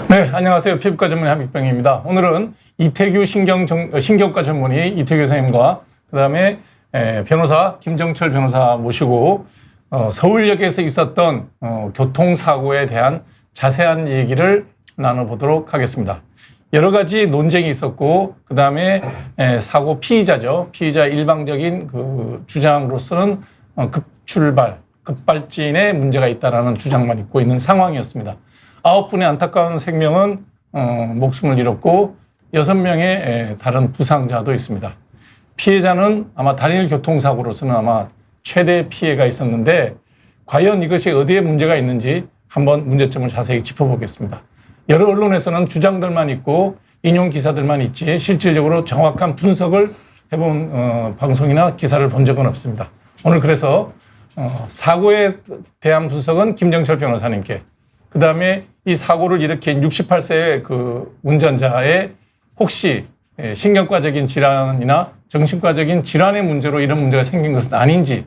네, 안녕하세요. 피부과 전문의 한บิ๊병입니다. 오늘은 이태규 신경과 전문의 이태규 선생님과 그다음에 변호사 김정철 변호사 모시고 서울역에서 있었던 교통사고에 대한 자세한 얘기를 나눠보도록 하겠습니다. 여러 가지 논쟁이 있었고 그다음에 사고 피의자죠. 피의자 일방적인 그 주장으로서는 급발진에 문제가 있다라는 주장만 있고 있는 상황이었습니다. 9분의 안타까운 생명은 목숨을 잃었고 6명의 다른 부상자도 있습니다. 피해자는 아마 단일 교통사고로서는 아마 최대 피해가 있었는데 과연 이것이 어디에 문제가 있는지 한번 문제점을 자세히 짚어보겠습니다. 여러 언론에서는 주장들만 있고 인용 기사들만 있지 실질적으로 정확한 분석을 해본 방송이나 기사를 본 적은 없습니다. 오늘 그래서 사고에 대한 분석은 김정철 변호사님께, 그 다음에 이 사고를 일으킨 68세의 그 운전자의 혹시 신경과적인 질환이나 정신과적인 질환의 문제로 이런 문제가 생긴 것은 아닌지,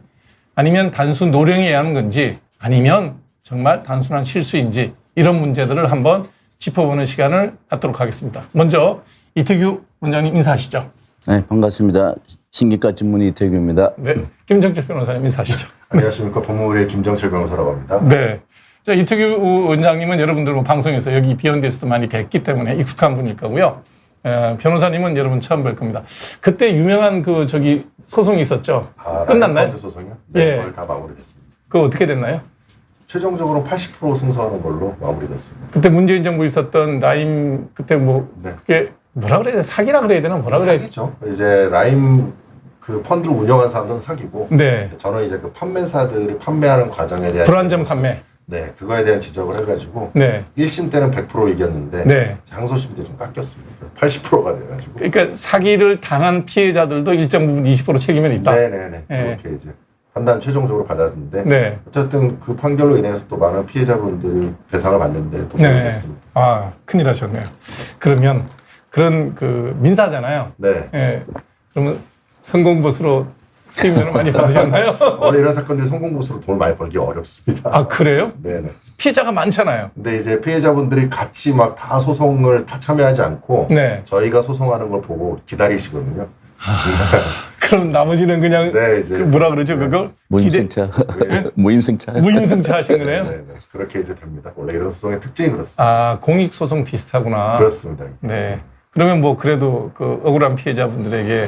아니면 단순 노령에 하는 건지, 아니면 정말 단순한 실수인지, 이런 문제들을 한번 짚어보는 시간을 갖도록 하겠습니다. 먼저 이태규 원장님 인사하시죠. 네, 반갑습니다. 신경과 전문의 이태규입니다. 네, 김정철 변호사님 인사하시죠. 안녕하십니까. 법무부의 김정철 변호사라고 합니다. 네. 자, 이태규 원장님은 여러분들 뭐 방송에서 여기 비욘드에서도 많이 뵀기 때문에 익숙한 분일 거고요. 변호사님은 여러분 처음 뵐 겁니다. 그때 유명한 그 소송이 있었죠. 끝났나요? 라임 소송이요? 네, 예. 거의 다 마무리됐습니다. 그거 어떻게 됐나요? 최종적으로 80% 승소하는 걸로 마무리됐습니다. 그때 문재인 정부 있었던 라임 그때 네. 그게 뭐라 그래야 돼? 사기라 그래야 되나? 뭐라 그래야 돼? 사기죠. 이제 라임 그 펀드를 운영한 사람들은 사기고, 네. 저는 이제 그 판매사들이 판매하는 과정에 대한 불안전 판매. 네, 그거에 대한 지적을 해가지고 네. 1심 때는 100% 이겼는데 네. 항소심 때 좀 깎였습니다. 80%가 돼가지고. 그러니까 사기를 당한 피해자들도 일정 부분 20% 책임은 있다. 네네네. 네. 그렇게 이제 판단 최종적으로 받았는데, 네. 어쨌든 그 판결로 인해서 또 많은 피해자분들이 배상을 받는데 도움이 네. 됐습니다. 아, 큰일 하셨네요. 그러면 그런 그 민사잖아요. 네. 예. 그러면 성공보수로 수임료를 많이 받으셨나요? 원래 이런 사건들이 성공보수로 돈을 많이 벌기 어렵습니다. 아, 그래요? 네네. 피해자가 많잖아요. 근데 이제 피해자분들이 같이 막 다 소송을 다 참여하지 않고, 네. 저희가 소송하는 걸 보고 기다리시거든요. 그럼 나머지는 그냥 네, 이제 그 뭐라 그러죠, 네. 그걸? 무임승차. 무임승차. 무임승차 하신 거네요? 네네. 그렇게 이제 됩니다. 원래 이런 소송의 특징이 그렇습니다. 아, 공익소송 비슷하구나. 그렇습니다. 네. 그러면 뭐 그래도 그 억울한 피해자분들에게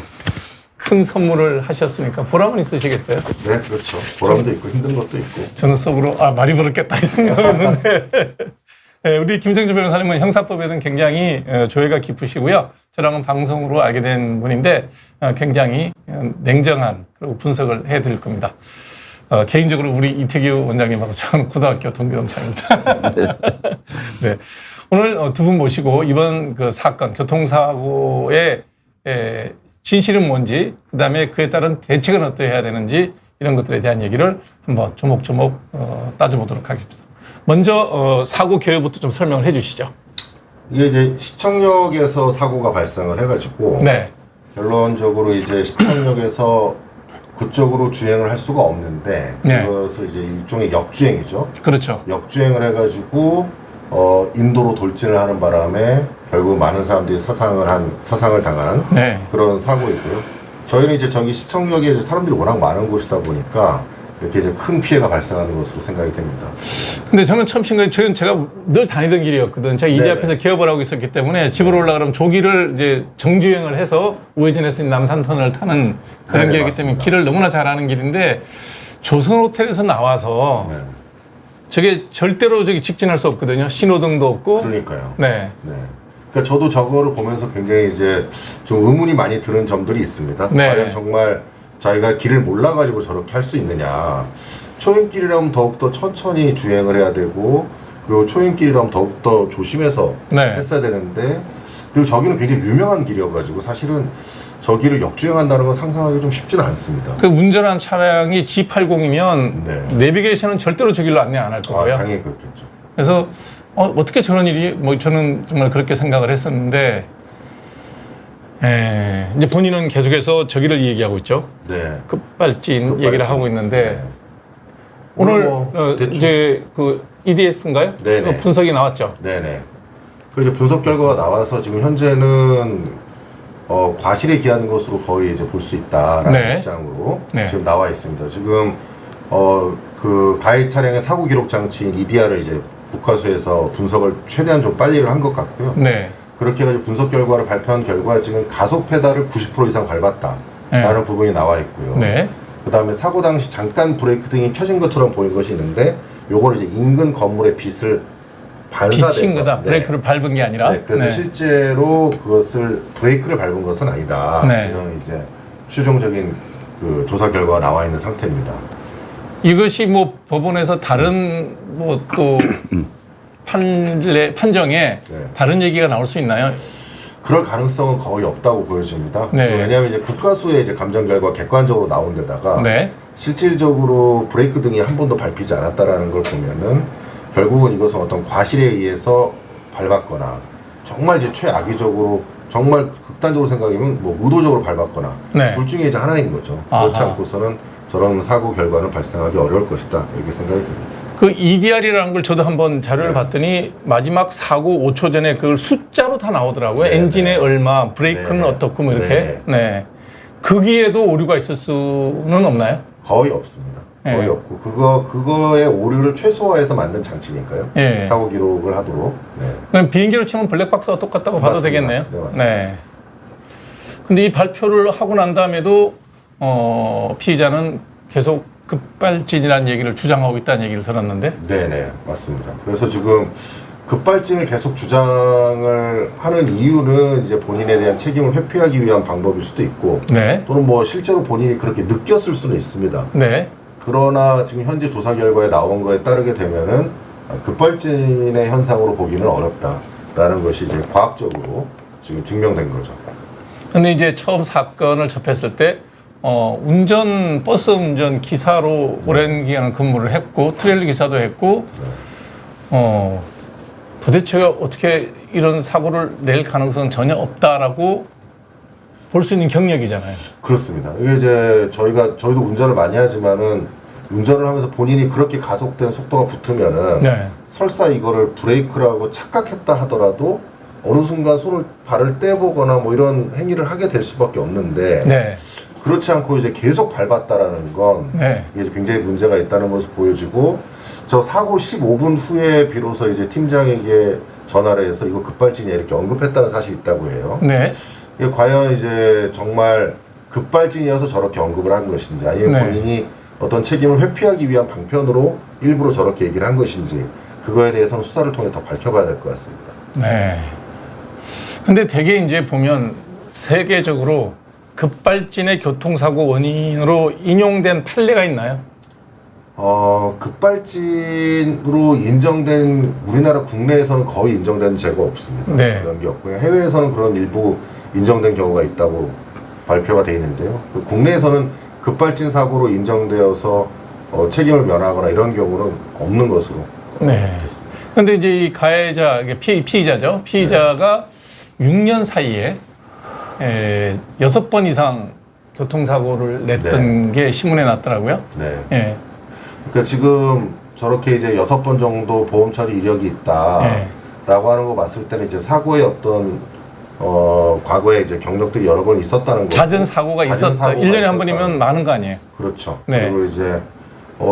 큰 선물을 하셨으니까 보람은 있으시겠어요? 네, 그렇죠. 보람도 있고 힘든 것도 있고. 저는 속으로 많이 벌었겠다 이 생각했는데 네, 우리 김정철 변호사님은 형사법에는 굉장히 조예가 깊으시고요. 저랑은 방송으로 알게 된 분인데 굉장히 냉정한 그리고 분석을 해드릴 겁니다. 개인적으로 우리 이태규 원장님하고 저는 고등학교 동기동창입니다. 네. 오늘 두 분 모시고 이번 그 사건, 교통사고의 진실은 뭔지, 그 다음에 그에 따른 대책은 어떻게 해야 되는지 이런 것들에 대한 얘기를 한번 조목조목 따져보도록 하겠습니다. 먼저 사고 개요부터 좀 설명을 해 주시죠. 이게 이제 시청역에서 사고가 발생을 해가지고, 네. 결론적으로 이제 시청역에서 그쪽으로 주행을 할 수가 없는데, 네. 그것을 이제 일종의 역주행이죠. 그렇죠. 역주행을 해가지고 인도로 돌진을 하는 바람에 결국 많은 사람들이 사상을 당한 네. 그런 사고이고요. 저희는 이제 저기 시청역에 이제 사람들이 워낙 많은 곳이다 보니까 이렇게 이제 큰 피해가 발생하는 것으로 생각이 됩니다. 근데 저는 처음 신고해, 저는 제가 늘 다니던 길이었거든. 제가 이대 네네. 앞에서 기업을 하고 있었기 때문에 집으로 올라가면 조기를 이제 정주행을 해서 우회전해서 남산터널을 타는 그런 네네, 길이기 맞습니다. 때문에 길을 너무나 잘 아는 길인데 조선 호텔에서 나와서 네. 저게 절대로 직진할 수 없거든요. 신호등도 없고. 그러니까요. 네. 네. 그러니까 저도 저거를 보면서 굉장히 이제 좀 의문이 많이 드는 점들이 있습니다. 네. 과연 정말 저희가 길을 몰라가지고 저렇게 할 수 있느냐. 초행길이라면 더욱더 천천히 주행을 해야 되고, 그리고 초행길이라면 더욱더 조심해서 네. 했어야 되는데, 그리고 저기는 굉장히 유명한 길이어가지고 사실은 저기를 역주행한다는 건 상상하기 좀 쉽지는 않습니다. 그 운전한 차량이 G80이면 네. 내비게이션은 절대로 저 길로 안내 안 할 거고요. 당연히 그렇겠죠. 그래서 어떻게 저런 일이, 뭐 저는 정말 그렇게 생각을 했었는데, 이제 본인은 계속해서 저기를 얘기하고 있죠. 네. 급발진 얘기를 하고 있는데, 네. 오늘 대충. 이제 그 EDS인가요? 네네. 분석이 나왔죠. 네네. 그 이제 분석 결과가 나와서 지금 현재는 과실에 기한 것으로 거의 이제 볼 수 있다라는 네. 입장으로 네. 지금 나와 있습니다. 지금 그 가해 차량의 사고 기록 장치인 EDR을 이제 국과수에서 분석을 최대한 좀 빨리를 한 것 같고요. 네. 그렇게 해가지고 분석 결과를 발표한 결과 지금 가속 페달을 90% 이상 밟았다라는 네. 부분이 나와 있고요. 네. 그 다음에 사고 당시 잠깐 브레이크 등이 켜진 것처럼 보인 것이 있는데 요거를 이제 인근 건물의 빛을 반사돼서 비친 거다. 브레이크를 밟은 게 아니라. 네, 그래서 네. 실제로 그것을 브레이크를 밟은 것은 아니다. 네. 이런 이제 최종적인 그 조사 결과가 나와 있는 상태입니다. 이것이 뭐 법원에서 다른 뭐 또 판정에 네. 다른 얘기가 나올 수 있나요? 그럴 가능성은 거의 없다고 보여집니다. 네. 왜냐하면 이제 국가수의 이제 감정 결과 객관적으로 나온 데다가 네. 실질적으로 브레이크 등이 한 번도 밟히지 않았다라는 걸 보면은 결국은 이것은 어떤 과실에 의해서 밟았거나 정말 이제 최악의적으로 정말 극단적으로 생각하면 뭐 의도적으로 밟았거나 네. 둘 중에 이제 하나인 거죠. 그렇지 아하. 않고서는 저런 사고 결과는 발생하기 어려울 것이다 이렇게 생각이 듭니다. 그 EDR이라는 걸 저도 한번 자료를 네. 봤더니 마지막 사고 5초 전에 그걸 숫자로 다 나오더라고요. 네, 엔진에 네. 얼마, 브레이크는 네, 네. 어떻고 뭐 이렇게. 네, 네. 거기에도 오류가 있을 수는 없나요? 거의 없습니다. 거의 네. 없고 그거의 오류를 최소화해서 만든 장치니까요. 네. 사고 기록을 하도록. 네. 그냥 비행기로 치면 블랙박스와 똑같다고 봐도 맞습니다. 되겠네요. 네, 맞습니다. 네. 근데 이 발표를 하고 난 다음에도 피의자는 계속 급발진이라는 얘기를 주장하고 있다는 얘기를 들었는데. 네네 맞습니다. 그래서 지금 급발진을 계속 주장을 하는 이유는 이제 본인에 대한 책임을 회피하기 위한 방법일 수도 있고 네. 또는 뭐 실제로 본인이 그렇게 느꼈을 수는 있습니다. 네. 그러나 지금 현재 조사 결과에 나온 거에 따르게 되면은 급발진의 현상으로 보기는 어렵다라는 것이 이제 과학적으로 지금 증명된 거죠. 근데 이제 처음 사건을 접했을 때 버스 운전 기사로 오랜 기간 근무를 했고 트레일러 기사도 했고 도대체 어떻게 이런 사고를 낼 가능성은 전혀 없다라고 볼 수 있는 경력이잖아요. 그렇습니다. 이게 이제 저희도 운전을 많이 하지만은 운전을 하면서 본인이 그렇게 가속된 속도가 붙으면은 네. 설사 이거를 브레이크라고 착각했다 하더라도 어느 순간 발을 떼보거나 뭐 이런 행위를 하게 될 수밖에 없는데 네. 그렇지 않고 이제 계속 밟았다라는 건 네. 이게 굉장히 문제가 있다는 것을 보여지고 저 사고 15분 후에 비로소 이제 팀장에게 전화를 해서 이거 급발진이야 이렇게 언급했다는 사실이 있다고 해요. 네. 이게 과연 이제 정말 급발진이어서 저렇게 언급을 한 것인지 아니면 네. 본인이 어떤 책임을 회피하기 위한 방편으로 일부러 저렇게 얘기를 한 것인지 그거에 대해서는 수사를 통해 더 밝혀봐야 될 것 같습니다. 네. 근데 대개 이제 보면 세계적으로 급발진의 교통사고 원인으로 인용된 판례가 있나요? 급발진으로 인정된 우리나라 국내에서는 거의 인정된 죄가 없습니다. 네. 그런 게 없고요. 해외에서는 그런 일부 인정된 경우가 있다고 발표가 돼 있는데요. 국내에서는 급발진 사고로 인정되어서 책임을 면하거나 이런 경우는 없는 것으로 네. 근데 이제 이 가해자, 피의자죠. 피의자가 6년 사이에 6번 이상 교통사고를 냈던 게 신문에 났더라고요. 네. 예. 그러니까 지금 저렇게 이제 6번 정도 보험 처리 이력이 있다라고 하는 거 봤을 때는 이제 사고의 어떤 과거에 이제 경력들이 여러 번 있었다는 거고 잦은 사고가 있었다. 사고가 1년에 한 있었다는 번이면 많은 거 아니에요? 그렇죠. 네. 그리고 이제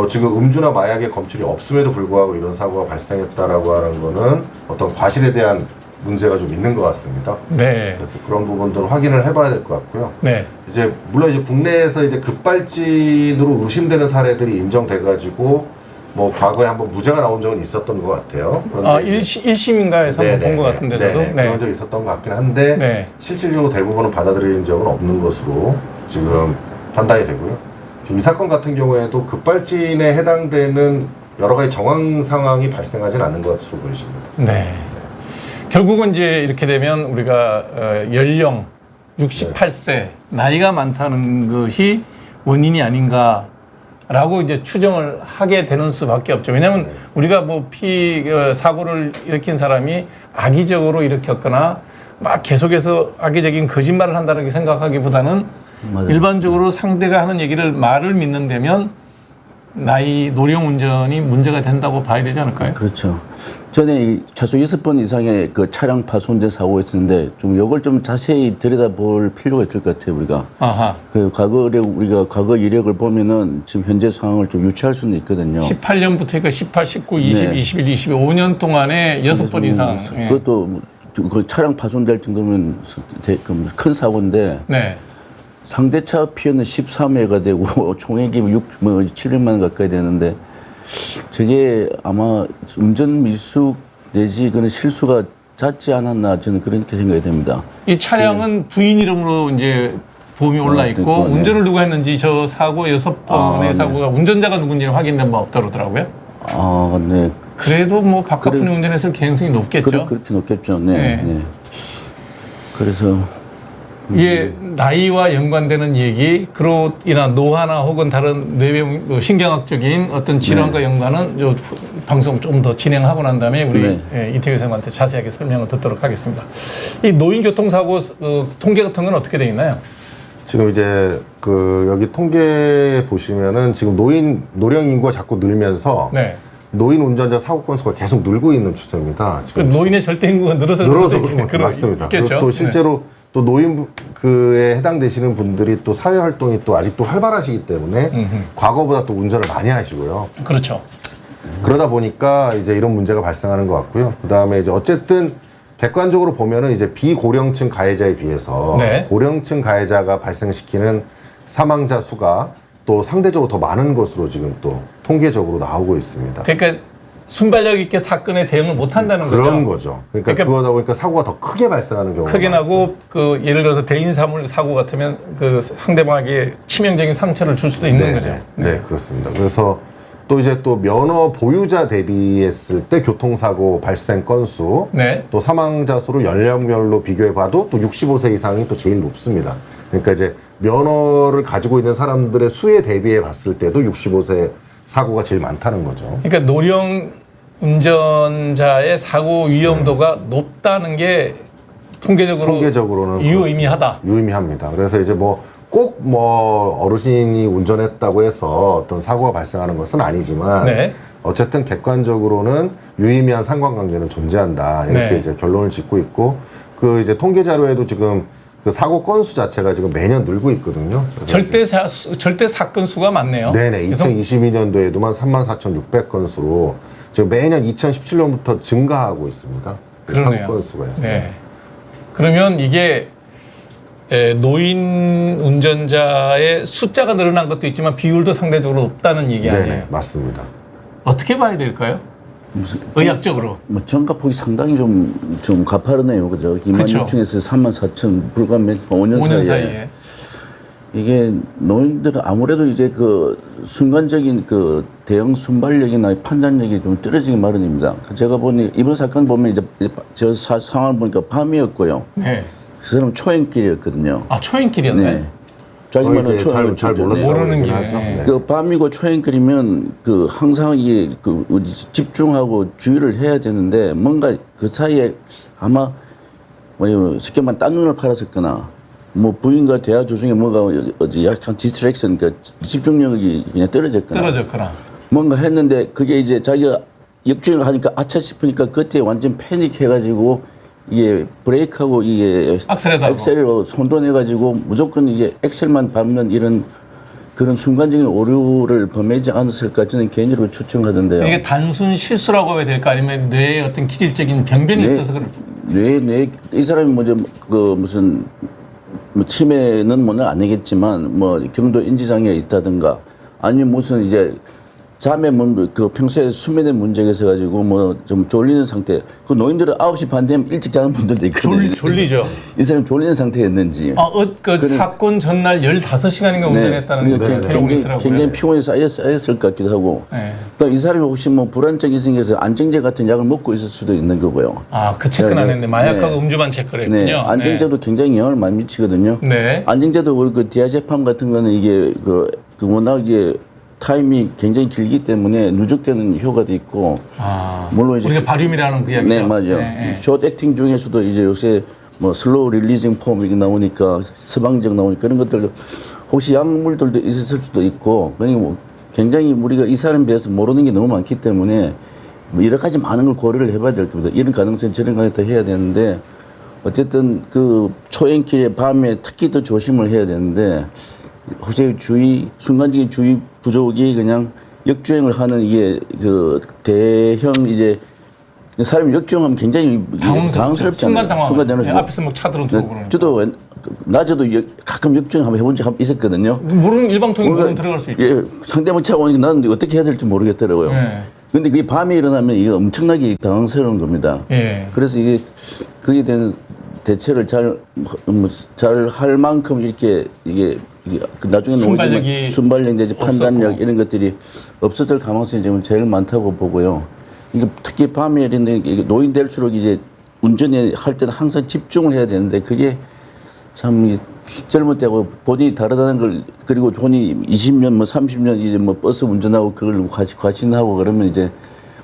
지금 음주나 마약의 검출이 없음에도 불구하고 이런 사고가 발생했다라고 하는 거는 어떤 과실에 대한 문제가 좀 있는 것 같습니다. 네. 그래서 그런 부분들을 확인을 해봐야 될 것 같고요. 네. 이제 물론 이제 국내에서 이제 급발진으로 의심되는 사례들이 인정돼가지고 뭐 과거에 한번 무죄가 나온 적은 있었던 것 같아요. 그런데 이제 1심인가에서 한번 본 것 같은데 저도. 네네, 그런 적이 있었던 것 같긴 한데 네. 실질적으로 대부분은 받아들이는 적은 없는 것으로 지금 판단이 되고요. 지금 이 사건 같은 경우에도 급발진에 해당되는 여러 가지 정황 상황이 발생하진 않는 것으로 보여집니다. 네. 결국은 이제 이렇게 되면 우리가 연령 68세 나이가 많다는 것이 원인이 아닌가라고 이제 추정을 하게 되는 수밖에 없죠. 왜냐하면 우리가 뭐 사고를 일으킨 사람이 악의적으로 일으켰거나 막 계속해서 악의적인 거짓말을 한다는 게 생각하기보다는 맞아요. 일반적으로 상대가 하는 얘기를 말을 믿는 데면 나이 노령 운전이 문제가 된다고 봐야 되지 않을까요? 그렇죠. 전에 최소 6번 이상의 그 차량 파손된 사고가 있었는데 좀 이걸 좀 자세히 들여다볼 필요가 있을 것 같아요, 우리가. 아하. 그 우리가 과거 이력을 보면은 지금 현재 상황을 좀 유추할 수는 있거든요. 18년부터 그러니까 18, 19, 20, 네. 21, 25년 동안에 6번 이상. 예. 그것도 그 차량 파손될 정도면 큰 사고인데 네. 상대차 피해는 13회가 되고 총액이 700만 원 가까이 되는데 저게 아마 운전 미숙 내지 그런 실수가 잦지 않았나 저는 그렇게 생각이 됩니다. 이 차량은 부인 이름으로 이제 보험이 올라 있고 그렇구나. 네. 운전을 누가 했는지 저 사고 6번의 네. 사고가 운전자가 누군지 확인된 바 없다고 그러더라고요. 아, 네. 그래도 뭐 바깥분이 운전했을 가능성이 높겠죠. 그렇게 높겠죠. 네. 네. 네. 그래서 이게 나이와 연관되는 얘기, 그로 인한 노화나 혹은 다른 뇌병 신경학적인 어떤 질환과 연관은 요 방송 좀 더 진행하고 난 다음에 우리 네. 예, 이태규 선생님한테 자세하게 설명을 듣도록 하겠습니다. 이 노인 교통사고 통계 같은 건 어떻게 돼 있나요? 지금 이제 그 여기 통계 보시면은 지금 노령 인구가 자꾸 늘면서 네. 노인 운전자 사고 건수가 계속 늘고 있는 추세입니다. 그 지금 노인의 절대 인구가 늘어서 그런 것도 맞습니다. 그리고 있겠죠. 또 실제로 또 노인 그에 해당되시는 분들이 또 사회 활동이 또 아직도 활발하시기 때문에 과거보다 또 운전을 많이 하시고요. 네. 그렇죠. 그러다 보니까 이제 이런 문제가 발생하는 것 같고요. 그 다음에 이제 어쨌든 객관적으로 보면은 이제 비고령층 가해자에 비해서 네. 고령층 가해자가 발생시키는 사망자 수가 또 상대적으로 더 많은 것으로 지금 또 통계적으로 나오고 있습니다. 그러니까 순발력 있게 사건에 대응을 못 한다는 거죠. 그런 거죠. 그러니까 그러다 보니까 사고가 더 크게 발생하는 경우가 크게 많아요. 나고 그 예를 들어서 대인사물 사고 같으면 그 상대방에게 치명적인 상처를 줄 수도 있는 네, 거죠. 네, 그렇습니다. 그래서 또 이제 또 면허 보유자 대비했을 때 교통사고 발생 건수, 네. 또 사망자 수를 연령별로 비교해봐도 또 65세 이상이 또 제일 높습니다. 그러니까 이제 면허를 가지고 있는 사람들의 수에 대비해 봤을 때도 65세 사고가 제일 많다는 거죠. 그러니까 노령 운전자의 사고 위험도가 높다는 게 통계적으로는 그렇습니다. 유의미하다. 유의미합니다. 그래서 이제 뭐 꼭 뭐 어르신이 운전했다고 해서 어떤 사고가 발생하는 것은 아니지만 네. 어쨌든 객관적으로는 유의미한 상관관계는 존재한다. 이렇게 네. 이제 결론을 짓고 있고 그 이제 통계 자료에도 지금 그 사고 건수 자체가 지금 매년 늘고 있거든요. 절대 사건 수가 많네요. 네네. 그래서 2022년도에도만 34,600건수로 지금 매년 2017년부터 증가하고 있습니다. 그 그러네요. 사고 건수가요. 네. 그러면 이게 노인 운전자의 숫자가 늘어난 것도 있지만 비율도 상대적으로 높다는 얘기 아니에요? 네네. 맞습니다. 어떻게 봐야 될까요? 의학적으로. 뭐 전가폭이 상당히 좀 가파르네요. 그죠? 26,000에서 34,000 불과 5년 사이에. 이게 노인들은 아무래도 이제 그 순간적인 그 대응 순발력이나 판단력이 좀 떨어지기 마련입니다. 제가 보니 이번 사건 보면 이제 저 상황을 보니까 밤이었고요. 네. 그 사람은 초행길이었거든요. 아, 초행길이었네. 네. 자기만은 이제 잘 모르는 길이에요. 하죠. 네. 그 밤이고 초행길이면 그 항상 이게 그 집중하고 주의를 해야 되는데 뭔가 그 사이에 아마 뭐냐면 쉽게 말하면 딴 눈을 팔았었거나 뭐 부인과 대화 중에 뭐가 어디 약간 디스트랙션 그 집중력이 그냥 떨어졌거나 뭔가 했는데 그게 이제 자기가 역주행을 하니까 아차 싶으니까 그때 완전 패닉해가지고 이게 브레이크하고 이게 엑셀로 손도내가지고 무조건 이게 엑셀만 밟는 이런 그런 순간적인 오류를 범하지 않았을까 저는 개인적으로 추측하던데요. 이게 단순 실수라고 해야 될까 아니면 뇌에 어떤 기질적인 병변이 있어서 그럴까? 이 사람이 먼저 그 무슨 뭐 치매는 뭐는 아니겠지만 뭐 경도 인지장애 있다든가 아니면 무슨 이제 잠에 그 평소에 수면에 문제가 있어가지고 뭐 좀 졸리는 상태. 그 노인들은 9시 반 되면 일찍 자는 분들도 있거든요. 졸리죠. 이 사람이 졸리는 상태였는지. 그 사건 전날 15시간인가 운전했다는 기록이 있더라고요. 굉장히 피곤이 쌓였을 것 같기도 하고. 네. 또 이 사람이 혹시 뭐 불안증이 생겨서 안정제 같은 약을 먹고 있을 수도 있는 거고요. 아, 그 체크는 안 했네. 마약하고 음주만 체크를 했군요. 네. 안정제도 굉장히 영향을 많이 미치거든요. 네. 안정제도 그리고 그 디아제팜 같은 거는 이게 그 워낙 이게 타임이 굉장히 길기 때문에 누적되는 효과도 있고. 물론 이제 우리가 바륨이라는 그 약이죠. 네, 맞아요. 숏 액팅 중에서도 이제 요새 뭐 슬로우 릴리징 폼 이게 나오니까 서방적 나오니까 그런 것들도 혹시 약물들도 있을 수도 있고 그러니까 뭐 굉장히 우리가 이 사람에 대해서 모르는 게 너무 많기 때문에 뭐 여러 가지 많은 걸 고려를 해봐야 될 겁니다. 이런 가능성 저런 가능성 해야 되는데 어쨌든 그 초행길에 밤에 특히 더 조심을 해야 되는데 혹시 순간적인 주의 부족이 그냥 역주행을 하는 이게 그 대형 이제 사람이 역주행하면 굉장히 당황스럽잖아요. 순간 당황. 네, 앞에서 막 차 들어오고 그러는. 저도 낮에도 가끔 역주행 한번 해본 적 있었거든요. 모르는 일방통행 모르는 들어갈 수 있죠. 예, 상대방 차가 오니까 나는 어떻게 해야 될지 모르겠더라고요. 네. 근데 그게 밤에 일어나면 이게 엄청나게 당황스러운 겁니다. 예. 그래서 이게 그에 대한 대처를 잘 할 만큼 이렇게 이게 나중에는 순발력 내지 판단력 이런 것들이 없어질 가능성이 지금 제일 많다고 보고요. 이게 특히 밤에 이런 노인될수록 이제 운전에 할 때는 항상 집중을 해야 되는데 그게 참 젊을 때고 본인이 다르다는 걸 그리고 본인이 20년 뭐 30년 이제 뭐 버스 운전하고 그걸 과신하고 그러면 이제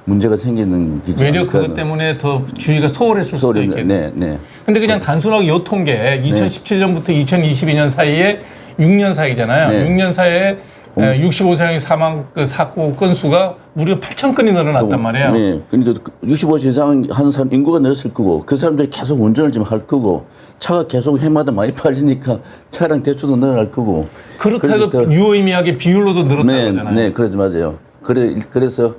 문제가 생기는 거죠. 외려 그것 때문에 더 주의가 소홀했을 수도 있겠네요. 네. 근데 그냥 단순하게 요 통계 2017년부터 2022년 사이에 6년 사이잖아요. 네. 6년 사이에 65세 사망 그 사고 건수가 무려 8,000건이 늘어났단 말이에요. 네. 그러니까 65세 이상 하는 사람 인구가 늘었을 거고 그 사람들이 계속 운전을 좀 할 거고 차가 계속 해마다 많이 팔리니까 차량 대수도 늘어날 거고. 그렇다고 유의미하게 비율로도 늘었다는 네, 거잖아요. 네, 그러지 맞아요. 그래서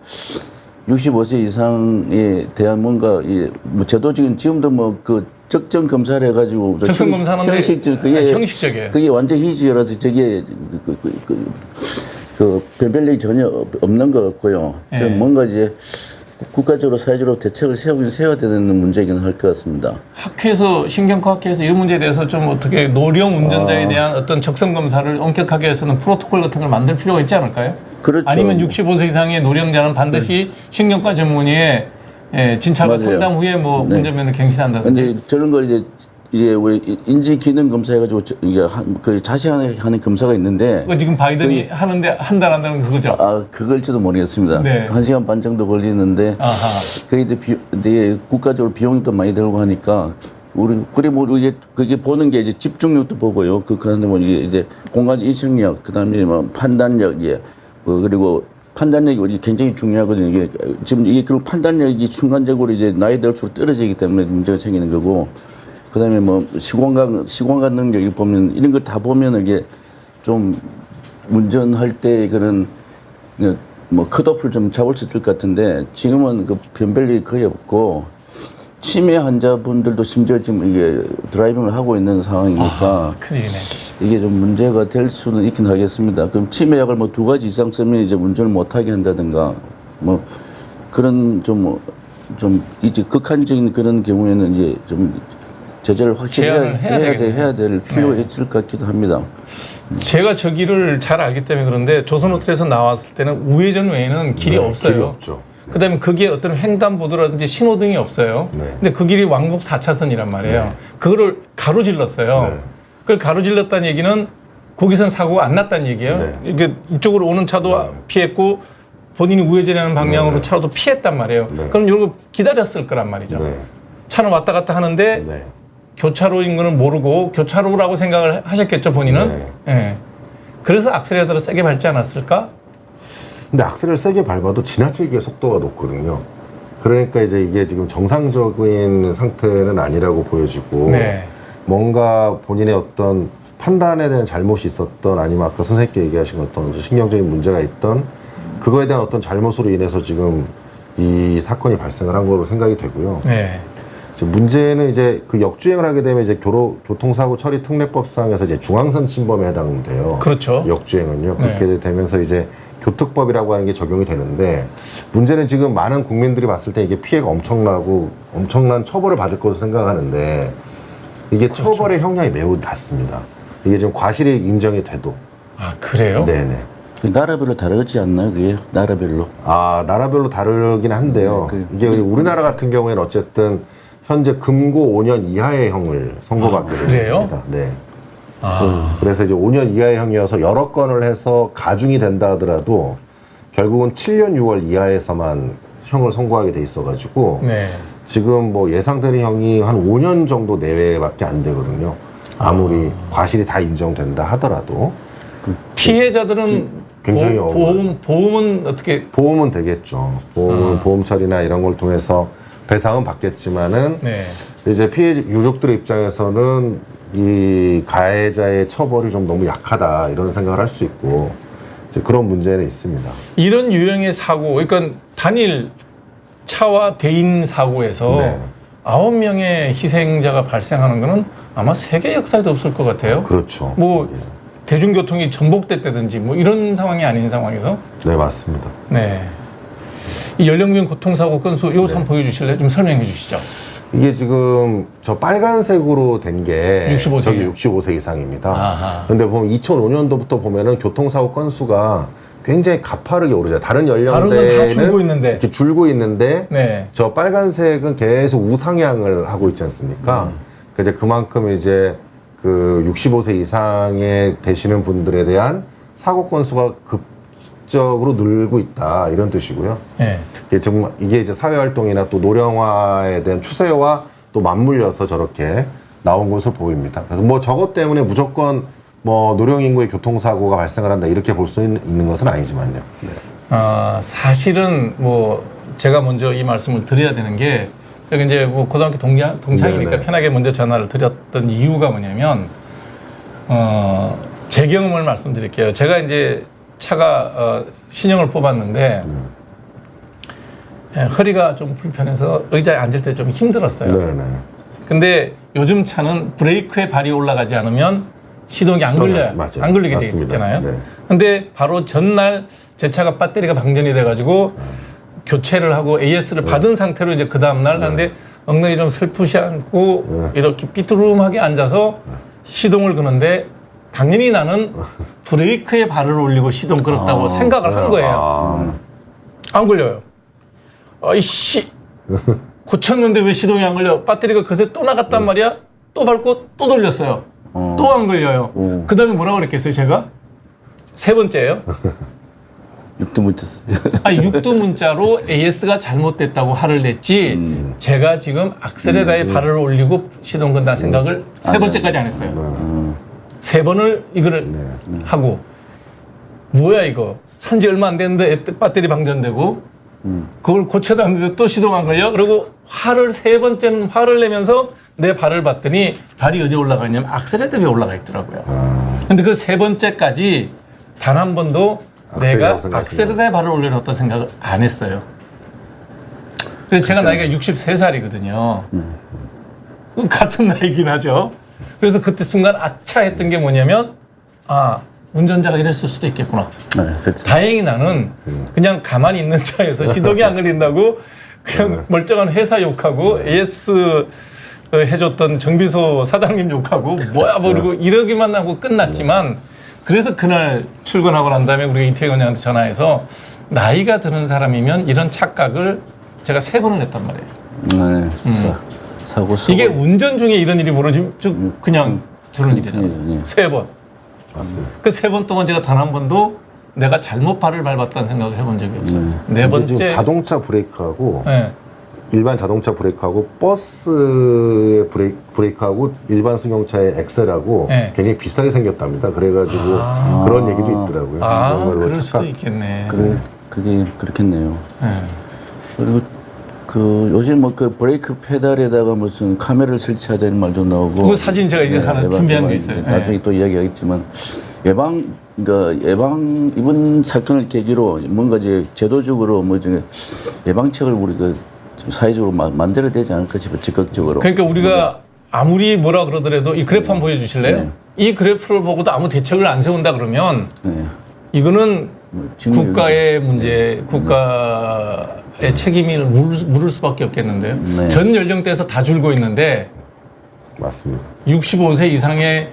65세 이상에 대한 뭔가 뭐 제도적인 지금도 뭐 그 적정 검사를 해가지고 적정 검사하는데 형식적이에요. 그게 완전 희지여라서 저게 그 변별력이 전혀 없는 것 같고요. 예. 좀 뭔가 이제 국가적으로 사회적으로 대책을 세워야 되는 문제이긴 할 것 같습니다. 학회에서 신경과학회에서 이 문제에 대해서 좀 어떻게 노령 운전자에 대한 어떤 적성 검사를 엄격하게 해서는 프로토콜 같은 걸 만들 필요가 있지 않을까요? 그렇죠. 아니면 65세 이상의 노령자는 반드시 신경과 전문의의 진찰과 맞아요. 상담 후에 뭐 네. 운전면허 갱신한다든지. 근데 저런 걸 이게 우리 인지 기능 검사 해가지고 이게 그 자세하게 하는 검사가 있는데 그거 지금 바이든이 하는데 한다는 그거죠. 그걸지도 모르겠습니다. 네. 1시간 반 정도 걸리는데 아하. 그게 이제 국가적으로 비용이 또 많이 들고 하니까 이게 그게 보는 게 이제 집중력도 보고요. 그런데 뭐 이게 이제 공간 인식력, 그다음에 뭐 판단력, 뭐 그리고 판단력이 우리 굉장히 중요하거든요. 이게 지금 이게 그 판단력이 순간적으로 이제 나이 들수록 떨어지기 때문에 문제가 생기는 거고, 그다음에 뭐 시공간 능력을 보면 이런 거 다 보면 이게 좀 운전할 때 그런 뭐 컷오프를 좀 잡을 수 있을 것 같은데 지금은 그 변별력이 거의 없고 치매 환자분들도 심지어 지금 이게 드라이빙을 하고 있는 상황이니까 큰일이네. 이게 좀 문제가 될 수는 있긴 하겠습니다. 그럼 치매약을 뭐 2가지 이상 쓰면 이제 운전을 못하게 한다든가 뭐 그런 좀 이제 극한적인 그런 경우에는 이제 좀 제재를 확실히 해야 될 필요가 있을 것 같기도 합니다. 제가 저기를 잘 알기 때문에 그런데 조선호텔에서 나왔을 때는 우회전 외에는 길이 없어요. 길이 없죠. 그다음에 거기에 어떤 횡단보도라든지 신호등이 없어요. 네. 근데 그 길이 왕복 4차선이란 말이에요. 네. 그거를 가로질렀어요. 네. 그걸 가로질렀다는 얘기는 거기선 사고가 안 났다는 얘기예요. 네. 이게 이쪽으로 오는 차도 피했고 본인이 우회전하는 방향으로 네. 차로도 피했단 말이에요. 네. 그럼 이거 기다렸을 거란 말이죠. 네. 차는 왔다 갔다 하는데 네. 교차로인 거는 모르고 교차로라고 생각을 하셨겠죠, 본인은. 예. 그래서 악셀레라터를 세게 밟지 않았을까? 근데 악셀을 세게 밟아도 지나치게 속도가 높거든요. 그러니까 이제 이게 지금 정상적인 상태는 아니라고 보여지고 네. 뭔가 본인의 어떤 판단에 대한 잘못이 있었던 아니면 아까 선생님께 얘기하신 어떤 신경적인 문제가 있던 그거에 대한 어떤 잘못으로 인해서 지금 이 사건이 발생을 한 거로 생각이 되고요. 네. 문제는 이제 그 역주행을 하게 되면 이제 교통사고 처리 특례법상에서 이제 중앙선 침범에 해당돼요. 그렇죠. 역주행은요. 네. 그렇게 되면서 이제 교특법이라고 하는 게 적용이 되는데 문제는 지금 많은 국민들이 봤을 때 이게 피해가 엄청나고 엄청난 처벌을 받을 것으로 생각하는데 이게 그렇죠. 처벌의 형량이 매우 낮습니다. 이게 지금 과실이 인정이 돼도. 아, 그래요? 네네. 나라별로 다르지 않나요? 그게 나라별로. 나라별로 다르긴 한데요. 이게 우리나라 같은 경우에는 어쨌든 현재 금고 5년 이하의 형을 선고받게 되었습니다. 네. 그래서 이제 5년 이하의 형이어서 여러 건을 해서 가중이 된다 하더라도 결국은 7년 6월 이하에서만 형을 선고하게 돼 있어가지고 네. 지금 뭐 예상되는 형이 한 5년 정도 내외밖에 안 되거든요. 아무리 과실이 다 인정된다 하더라도 피해자들은 굉장히 보험은 어떻게? 보험은 되겠죠. 보험은 보험 처리나 이런 걸 통해서 배상은 받겠지만은 네. 이제 피해 유족들의 입장에서는 이 가해자의 처벌이 좀 너무 약하다 이런 생각을 할 수 있고 이제 그런 문제는 있습니다. 이런 유형의 사고, 그러니까 단일 차와 대인 사고에서 네. 9명의 희생자가 발생하는 것은 아마 세계 역사에도 없을 것 같아요. 그렇죠. 뭐 대중교통이 전복됐다든지 뭐 이런 상황이 아닌 상황에서. 네, 맞습니다. 네. 이 연령별 교통사고 건수 이거 한번 보여주실래요? 좀 설명해 주시죠. 이게 지금 저 빨간색으로 된 게 65세. 저기 65세 이상입니다. 아하. 근데 보면 2005년도부터 보면은 교통사고 건수가 굉장히 가파르게 오르죠. 다른 다른 건 다 연령대는 줄고 있는데. 이렇게 줄고 있는데 네. 저 빨간색은 계속 우상향을 하고 있지 않습니까? 이제 그만큼 이제 그 65세 이상에 되시는 분들에 대한 사고 건수가 급적으로 늘고 있다 이런 뜻이고요. 네. 이게 정말 이게 이제 사회 활동이나 또 노령화에 대한 추세와 또 맞물려서 저렇게 나온 것으로 보입니다. 그래서 뭐 저것 때문에 무조건 뭐 노령 인구의 교통사고가 발생을 한다 이렇게 볼 수 있는 것은 아니지만요. 네. 사실은 뭐 제가 먼저 이 말씀을 드려야 되는 게 제가 이제 뭐 고등학교 동창이니까 네네. 편하게 먼저 전화를 드렸던 이유가 뭐냐면 제 경험을 말씀드릴게요. 제가 이제 차가 신형을 뽑았는데 허리가 좀 불편해서 의자에 앉을 때 좀 힘들었어요. 네네. 근데 요즘 차는 브레이크에 발이 올라가지 않으면 시동이 안 걸려요. 맞아요. 안 걸리게 돼 맞습니다. 있었잖아요. 네. 근데 바로 전날 제 차가 배터리가 방전이 돼가지고 교체를 하고 AS를 받은 상태로 이제 그 다음날 하는데 엉덩이 좀 슬프시 않고 이렇게 삐뚤음하게 앉아서 시동을 거는데 당연히 나는 브레이크에 발을 올리고 시동 걸었다고 생각을 한 거예요. 안 걸려요. 아이씨 고쳤는데 왜 시동이 안 걸려? 배터리가 그새 또 나갔단 말이야. 또 밟고 또 돌렸어요. 또 안 걸려요. 그 다음에 뭐라고 그랬겠어요 제가? 세 번째예요. 육두 묻혔어요. 육두 문자로 AS가 잘못됐다고 화를 냈지 제가 지금 악셀에다에 발을 올리고 시동 건다는 생각을 세 번째까지 안 했어요. 세 번을 이거를 하고 뭐야 이거 산지 얼마 안 됐는데 배터리 방전되고 그걸 고쳐놨는데 또 시동 안 걸려? 그리고 세 번째는 화를 내면서 내 발을 봤더니 발이 어디 올라가 있냐면 악셀에다 위에 올라가 있더라고요. 근데 그 세 번째까지 단 한 번도 내가 악셀에다 발을 올려놓았다는 생각을 안 했어요. 그래서 제가 나이가 63살이거든요. 같은 나이긴 하죠. 그래서 그때 순간 아차 했던 게 뭐냐면 운전자가 이랬을 수도 있겠구나. 네, 그렇죠. 다행히 나는 그냥 가만히 있는 차에서 시동이 안 걸린다고 그냥 멀쩡한 회사 욕하고 AS 해줬던 정비소 사장님 욕하고 뭐야 그리고 이러기만 하고 끝났지만 그래서 그날 출근하고 난 다음에 우리 이태원 형한테 전화해서 나이가 드는 사람이면 이런 착각을 제가 3번을 했단 말이에요. 네, 사고 이게 운전 중에 이런 일이 벌어지면 그냥 주는 일이잖아요. 네. 3번. 맞습니다. 그 3번 동안 제가 단 한 번도 내가 잘못 발을 밟았다는 생각을 해본 적이 없어요. 네 이게 번째. 지금 자동차 브레이크하고 네. 일반 자동차 브레이크하고 버스의 브레이크하고 일반 승용차의 엑셀하고 네. 굉장히 비슷하게 생겼답니다. 그래가지고 그런 얘기도 있더라고요. 정말로 그럴 수도 착각. 있겠네. 그게 그렇겠네요. 네. 그리고 그 요즘 뭐 그 브레이크 페달에다가 무슨 카메라를 설치하자는 말도 나오고. 그 사진 제가 이제 하나 준비한 게 있어요. 나중에 네. 또 이야기하겠지만 예방 이번 사건을 계기로 뭔가 이제 제도적으로 뭐 이제 예방책을 우리가 좀 사회적으로 만들어야 되지 않을까 싶어 적극적으로. 그러니까 우리가 아무리 뭐라 그러더라도 이 그래프 한번 보여주실래요? 네. 이 그래프를 보고도 아무 대책을 안 세운다 그러면 네. 이거는 뭐 직무유기. 국가의 문제, 국가의 책임을 물을 수밖에 없겠는데요. 네. 전 연령대에서 다 줄고 있는데 맞습니다. 65세 이상의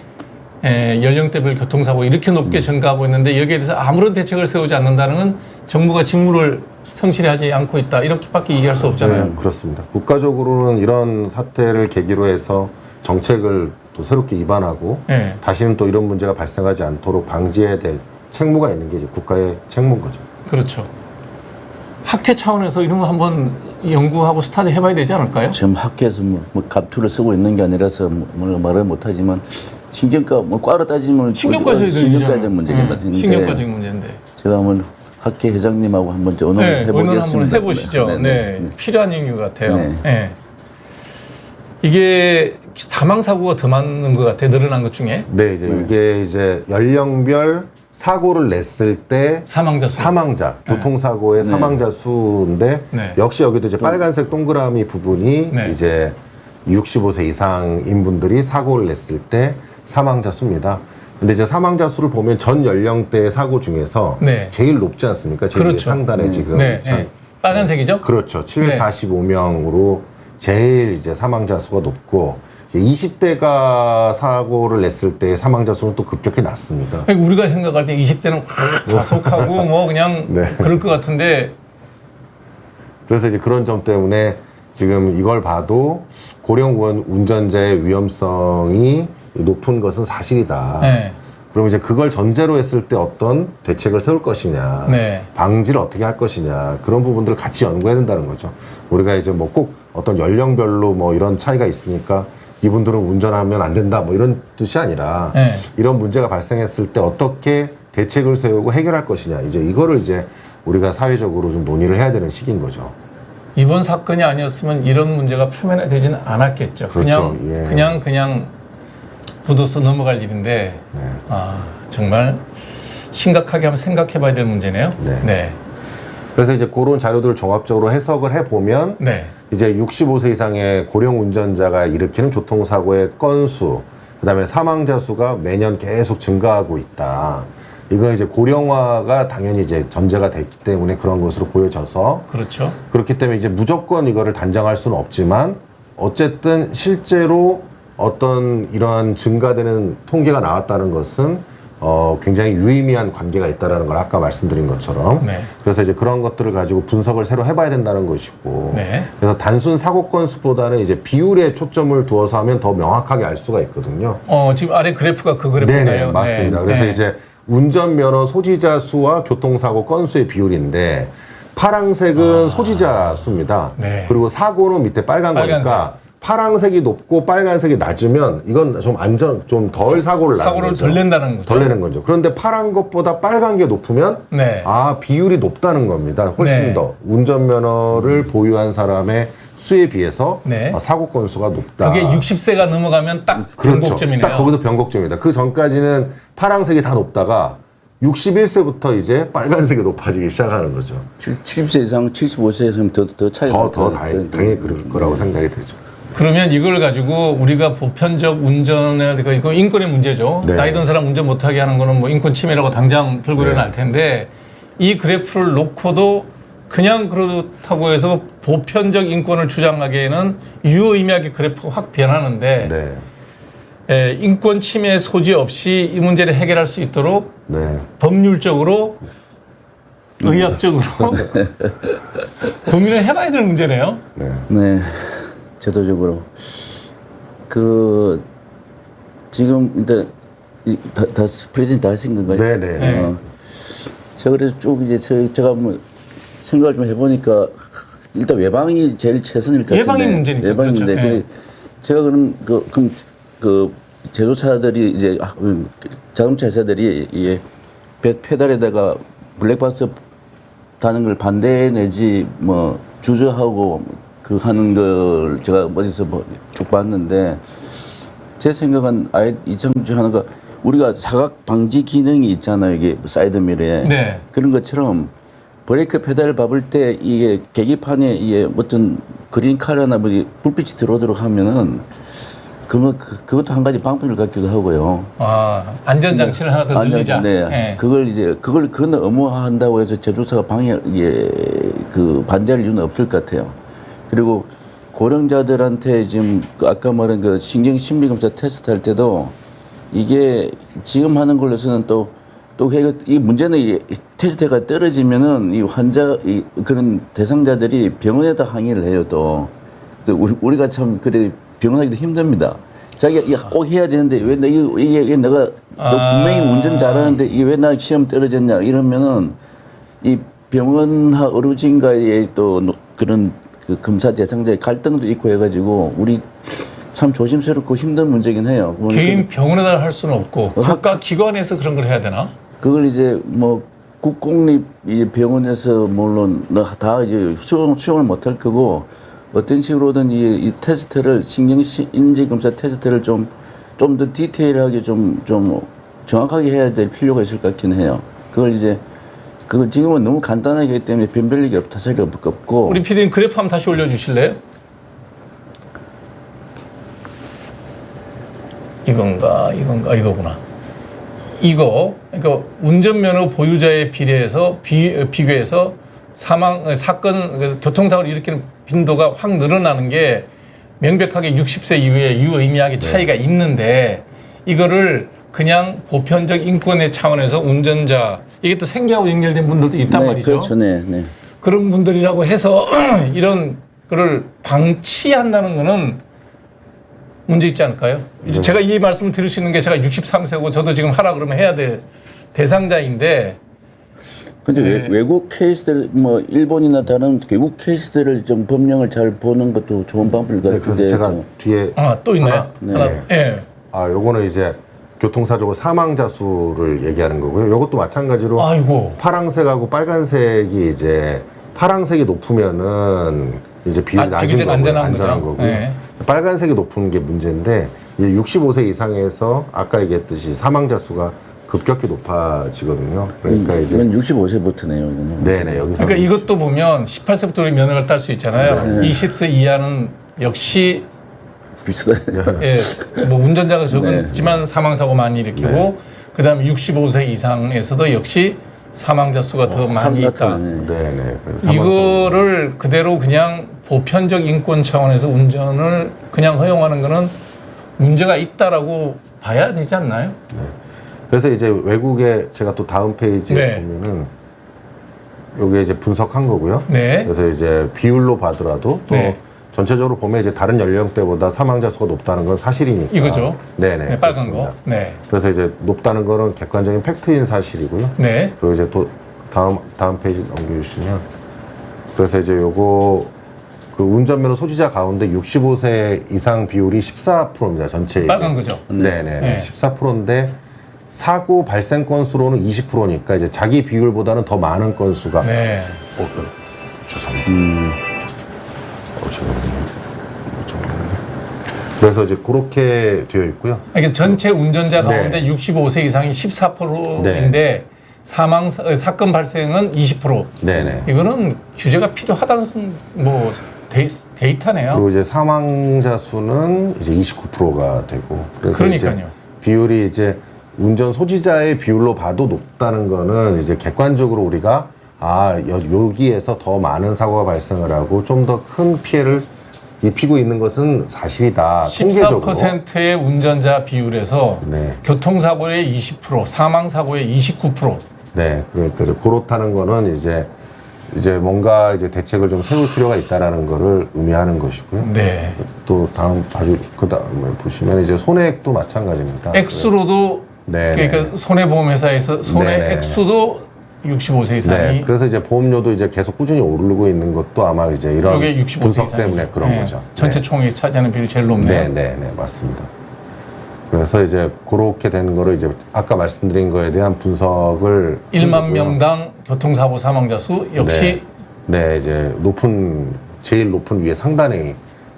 연령대별 교통사고 이렇게 높게 증가하고 있는데 여기에 대해서 아무런 대책을 세우지 않는다는 건 정부가 직무를 성실히 하지 않고 있다 이렇게밖에 얘기할 수 없잖아요. 그렇습니다. 국가적으로는 이런 사태를 계기로 해서 정책을 또 새롭게 입안하고 네. 다시는 또 이런 문제가 발생하지 않도록 방지해야 될 책무가 있는 게 이제 국가의 책무인 거죠. 그렇죠. 학회 차원에서 이런 거 한번 연구하고 스타디 해봐야 되지 않을까요? 지금 학교에서 뭐 갑투를 쓰고 있는 게 아니라서 뭘 말을 못하지만 신경과 뭐 과로 따지면 신경과적인 신경과적 문제가 맞는데 신경과적인 문제인데 제가 한번 학회 회장님하고 한번 의논을 네, 의논 해보겠습니다. 한번 해보시죠. 네, 네, 네, 네. 필요한 이유 같아요. 네. 네. 이게 사망 사고가 더 많은 것 같아요. 늘어난 것 중에 네, 이게 이제 연령별 사고를 냈을 때 사망자 수. 교통사고의 네. 사망자 수인데 네. 역시 여기도 이제 빨간색 동그라미 부분이 네. 이제 65세 이상인 분들이 사고를 냈을 때 사망자 수입니다. 근데 이제 사망자 수를 보면 전 연령대의 사고 중에서 네. 제일 높지 않습니까? 제일 그렇죠. 상단에 지금 네, 네. 빨간색이죠? 그렇죠. 745명으로 제일 이제 사망자 수가 높고 20대가 사고를 냈을 때 사망자 수는 또 급격히 낮습니다. 그러니까 우리가 생각할 때 20대는 확 가속하고 뭐 그냥 네. 그럴 것 같은데 그래서 이제 그런 점 때문에 지금 이걸 봐도 고령 운전자의 위험성이 높은 것은 사실이다. 네. 그럼 이제 그걸 전제로 했을 때 어떤 대책을 세울 것이냐, 네. 방지를 어떻게 할 것이냐, 그런 부분들을 같이 연구해야 된다는 거죠. 우리가 이제 뭐 꼭 어떤 연령별로 뭐 이런 차이가 있으니까 이분들은 운전하면 안 된다, 뭐 이런 뜻이 아니라 네. 이런 문제가 발생했을 때 어떻게 대책을 세우고 해결할 것이냐, 이제 이거를 이제 우리가 사회적으로 좀 논의를 해야 되는 시기인 거죠. 이번 사건이 아니었으면 이런 문제가 표면화되지는 않았겠죠. 그렇죠. 그냥 묻어서 넘어갈 일인데 네. 아, 정말 심각하게 한번 생각해봐야 될 문제네요. 네. 네. 그래서 이제 그런 자료들을 종합적으로 해석을 해보면 네. 이제 65세 이상의 고령 운전자가 일으키는 교통사고의 건수, 그다음에 사망자 수가 매년 계속 증가하고 있다. 이거 이제 고령화가 당연히 이제 전제가 됐기 때문에 그런 것으로 보여져서 그렇죠. 그렇기 때문에 이제 무조건 이거를 단정할 수는 없지만 어쨌든 실제로 어떤 이러한 증가되는 통계가 나왔다는 것은 굉장히 유의미한 관계가 있다라는 걸 아까 말씀드린 것처럼 네. 그래서 이제 그런 것들을 가지고 분석을 새로 해봐야 된다는 것이고 네. 그래서 단순 사고 건수보다는 이제 비율에 초점을 두어서 하면 더 명확하게 알 수가 있거든요. 지금 아래 그래프가 그 그래프인가요? 네네 맞습니다. 네. 그래서 네. 이제 운전면허 소지자 수와 교통사고 건수의 비율인데 파란색은 소지자 수입니다. 네. 그리고 사고는 밑에 빨간 빨간색. 거니까 파란색이 높고 빨간색이 낮으면 이건 좀 좀 덜 사고를 나는 사고를 거죠. 덜 낸다는 거죠. 덜 내는 거죠. 그런데 파란 것보다 빨간 게 높으면 네. 아 비율이 높다는 겁니다. 훨씬 네. 더 운전면허를 보유한 사람의 수에 비해서 네. 사고 건수가 높다. 그게 60세가 넘어가면 딱 그렇죠. 변곡점이네요. 딱 거기서 변곡점이다. 그 전까지는 파란색이 다 높다가 61세부터 이제 빨간색이 높아지기 시작하는 거죠. 70세 이상, 75세 이상 더 차이가 당연히 그럴 거라고 생각이 되죠. 그러면 이걸 가지고 우리가 보편적 운전에 이거 인권의 문제죠. 네. 나이 든 사람 운전 못하게 하는 거는 뭐 인권 침해라고 당장 들고 네. 일어날 텐데 이 그래프를 놓고도 그냥 그렇다고 해서 보편적 인권을 주장하기에는 유의미하게 그래프가 확 변하는데 네. 인권 침해 소지 없이 이 문제를 해결할 수 있도록 네. 법률적으로 의학적으로 고민을 해봐야 될 문제네요. 네. 네, 제도적으로 지금 일단 다 프레젠트 다 하신 건가요? 네, 네. 제가 그래서 쭉 이제 제가 한번 생각을 좀 해보니까 일단 외방이 제일 최선일 것 같은데. 예방이 문제니까. 예방이 그렇죠. 문제. 근데 제가 그럼 그 제조차들이 이제 자동차 회사들이 이게 페달에다가 블랙박스 다는 걸 반대 내지 뭐 주저하고 그 하는 걸 제가 어디서 쭉 봤는데 제 생각은 아예 이참 하나가 우리가 사각 방지 기능이 있잖아요. 이게 사이드 미러에 네. 그런 것처럼 브레이크 페달을 밟을 때 이게 계기판에 이게 어떤 그린 컬러나 뭐 불빛이 들어오도록 하면은 그것도 한 가지 방법일 것 같기도 하고요. 안전장치를 하나 더 늘리자. 네. 네. 그건 의무화한다고 해서 제조사가 반대할 이유는 없을 것 같아요. 그리고 고령자들한테 지금 아까 말한 그 신경심리검사 테스트 할 때도 이게 지금 하는 걸로서는 이 문제는 이 테스트가 떨어지면은 이 그런 대상자들이 병원에다 항의를 해요 또 우리가 참 그래 병원하기도 힘듭니다. 자기가 꼭 해야 되는데 왜 이게 내가 너 분명히 운전 잘하는데 이게 왜 나 시험 떨어졌냐 이러면은 이 병원하 의료진과의 또 그런 그 검사 대상자의 갈등도 있고 해가지고 우리 참 조심스럽고 힘든 문제긴 해요. 개인 병원에다 할 수는 없고 국가 기관에서 그런 걸 해야 되나? 그걸 이제 뭐 국공립 이 병원에서 물론 다 이제 수용을 못할 거고 어떤 식으로든 이 테스트를 인지 검사 테스트를 좀 더 디테일하게 좀 정확하게 해야 될 필요가 있을 것 같긴 해요. 그걸 지금은 너무 간단하기 때문에 변별력이 사실 없고. 우리 PD님 그래프 한번 다시 올려주실래요? 이거구나. 그러니까 운전면허 보유자에 비교해서 사건, 교통사고를 일으키는 빈도가 확 늘어나는 게 명백하게 60세 이후에 유의미하게 차이가 있는데 이거를 그냥 보편적 인권의 차원에서 운전자, 이게 또 생계하고 연결된 분들도 있단 네, 말이죠. 그렇죠. 네. 그런 분들이라고 해서 이런 거를 방치한다는 거는 문제 있지 않을까요? 네. 제가 이 말씀을 드릴 수 있는 게 제가 63세고 저도 지금 하라 그러면 해야 될 대상자인데. 근데 네. 외국 케이스들 뭐 일본이나 다른 외국 케이스들을 좀 법령을 잘 보는 것도 좋은 방법일 것 네, 같은데. 그래서 제가 뒤에 또 있나요? 하나. 예. 요거는 이제 교통사고 사망자 수를 얘기하는 거고요. 요것도 마찬가지로 아이고. 파랑색하고 빨간색이 이제 파랑색이 높으면은 이제 비율이 낮은 비교적 거고요. 안전한 거죠. 거고요. 네. 빨간색이 높은 게 문제인데 이제 65세 이상에서 아까 얘기했듯이 사망자 수가 급격히 높아지거든요. 그러니까 이제 이건 65세부터네요. 이거는. 네네 여기서 그러니까 이것도 보면 18세부터 우리 면허를 딸 수 있잖아요. 20세 이하는 역시 비슷하네요. 뭐 운전자가 적지만 사망사고 많이 일으키고 그다음에 65세 이상에서도 역시 사망자 수가 더 많이 있다. 네네. 그래서 이거를 그대로 그냥 보편적 인권 차원에서 운전을 그냥 허용하는 거는 문제가 있다라고 봐야 되지 않나요? 그래서 이제 외국에 제가 또 다음 페이지에 네. 보면은 요게 이제 분석한 거고요. 네. 그래서 이제 비율로 봐더라도 또 네. 전체적으로 보면 이제 다른 연령대보다 사망자 수가 높다는 건 사실이니까. 이거죠. 네네. 네, 빨간 그렇습니다. 거. 네. 그래서 이제 높다는 거는 객관적인 팩트인 사실이고요. 네. 그리고 이제 또 다음 페이지 넘겨주시면 그래서 이제 요거 그 운전면허 소지자 가운데 65세 이상 비율이 14%입니다. 전체 빨간 거죠. 네네. 네. 14%인데 사고 발생 건수로는 20%니까 이제 자기 비율보다는 더 많은 건수가. 네. 죄송합니다. 그래서 이제 그렇게 되어 있고요. 그러니까 전체 운전자 네. 가운데 65세 이상이 14%인데 사건 발생은 20%. 네네. 이거는 규제가 필요하다는 뭐 데이터네요. 그리고 이제 사망자 수는 이제 29%가 되고. 그래서 그러니까요. 이제 비율이 이제 운전 소지자의 비율로 봐도 높다는 거는 이제 객관적으로 우리가 여기에서 더 많은 사고가 발생을 하고 좀 더 큰 피해를 입히고 있는 것은 사실이다. 통계적으로. 14%의 운전자 비율에서 네. 교통사고의 20%, 사망사고의 29%. 네, 그러니까 이제 그렇다는 거는 이제 뭔가 이제 대책을 좀 세울 필요가 있다라는 거를 의미하는 것이고요. 네. 또 그다음에 보시면 이제 손해액도 마찬가지입니다. 액수로도 네. 그러니까 손해보험회사에서 손해 네. 액수도 65세 이상이 네, 그래서 이제 보험료도 이제 계속 꾸준히 오르고 있는 것도 아마 이제 이런 이게 65세 분석 이상이죠. 때문에 그런 네. 거죠. 전체 네. 총액이 차지하는 비율이 제일 높네요. 네, 맞습니다. 그래서 이제 그렇게 되는 거를 이제 아까 말씀드린 거에 대한 분석을 1만 명당 교통사고 사망자 수 역시 네, 이제 제일 높은 위에 상단에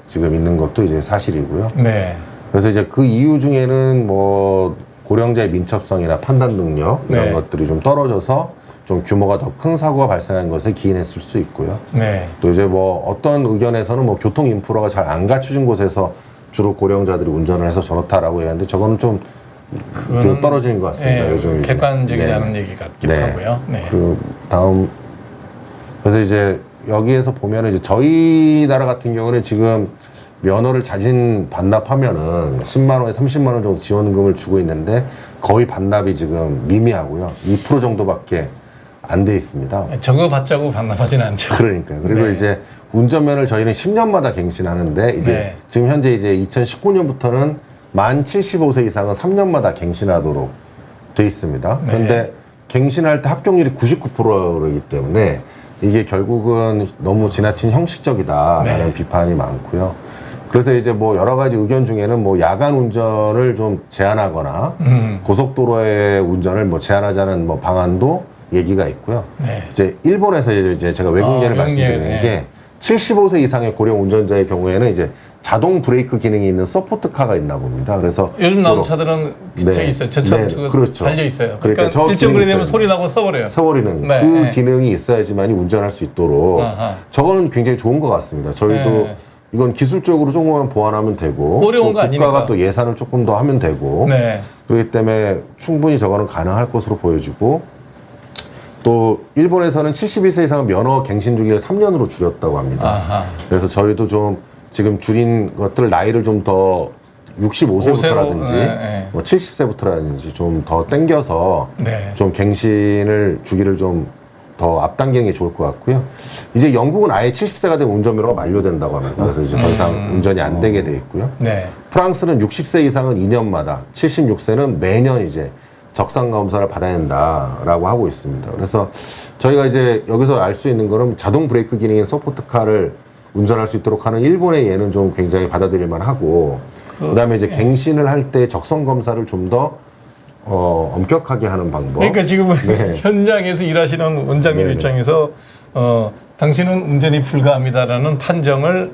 지금 있는 것도 이제 사실이고요. 네. 그래서 이제 그 이유 중에는 뭐 고령자의 민첩성이나 판단 능력 이런 네. 것들이 좀 떨어져서 좀 규모가 더 큰 사고가 발생한 것에 기인했을 수 있고요. 네. 또 이제 뭐 어떤 의견에서는 뭐 교통 인프라가 잘 안 갖춰진 곳에서 주로 고령자들이 운전을 해서 저렇다라고 얘기하는데 저거는 좀 떨어지는 것 같습니다. 네, 요즘 객관적이지 않은 얘기 같기도 하고요. 네. 그 다음 그래서 이제 여기에서 보면은 이제 저희 나라 같은 경우는 지금 면허를 자진 반납하면은 10만 원에 30만 원 정도 지원금을 주고 있는데 거의 반납이 지금 미미하고요. 2% 정도밖에 안 돼 있습니다. 저거 받자고 반납하진 않죠. 그러니까요. 그리고 네. 이제 운전면허를 저희는 10년마다 갱신하는데 이제 네. 지금 현재 이제 2019년부터는 만 75세 이상은 3년마다 갱신하도록 돼 있습니다. 네. 그런데 갱신할 때 합격률이 99%이기 때문에 이게 결국은 너무 지나친 형식적이다라는 네. 비판이 많고요. 그래서 이제 뭐 여러 가지 의견 중에는 뭐 야간 운전을 좀 제한하거나 고속도로의 운전을 뭐 제한하자는 뭐 방안도 얘기가 있고요. 네. 이제 일본에서 이제 제가 외국예를 말씀드리는 네. 게 75세 이상의 고령 운전자의 경우에는 이제 자동 브레이크 기능이 있는 서포트카가 있나 봅니다. 그래서 요즘 나온 그거- 차들은 네. 저기 있어요. 저 차도 네, 저거 그렇죠. 달려 있어요. 그러니까 그러니까 저 일정 거리 기능이 되면 있어요. 소리 나고 서버려요. 서버리는 네, 그 네. 기능이 있어야지만이 운전할 수 있도록 아하. 저거는 굉장히 좋은 것 같습니다. 저희도 네. 이건 기술적으로 조금만 보완하면 되고 어려운 또 거 아니니까. 국가가 또 예산을 조금 더 하면 되고 네. 그렇기 때문에 충분히 저거는 가능할 것으로 보여지고 또 일본에서는 71세 이상 면허 갱신 주기를 3년으로 줄였다고 합니다. 아하. 그래서 저희도 좀 지금 줄인 것들 나이를 좀 더 65세부터라든지 네, 네. 뭐 70세부터라든지 좀 더 땡겨서 네. 좀 갱신을 주기를 좀 더 앞당기는 게 좋을 것 같고요. 이제 영국은 아예 70세가 되면 운전면허가 만료된다고 합니다. 그래서 이제 더 이상 운전이 안 되게 돼 있고요. 네. 프랑스는 60세 이상은 2년마다, 76세는 매년 이제 적상 검사를 받아야 된다라고 하고 있습니다. 그래서 저희가 이제 여기서 알 수 있는 거는 자동 브레이크 기능인 서포트카를 운전할 수 있도록 하는 일본의 예는 좀 굉장히 받아들일 만하고 그다음에 이제 갱신을 할 때 적성 검사를 좀 더 엄격하게 하는 방법. 그러니까 지금 네. 현장에서 일하시는 원장님 네네. 입장에서 당신은 운전이 불가합니다라는 판정을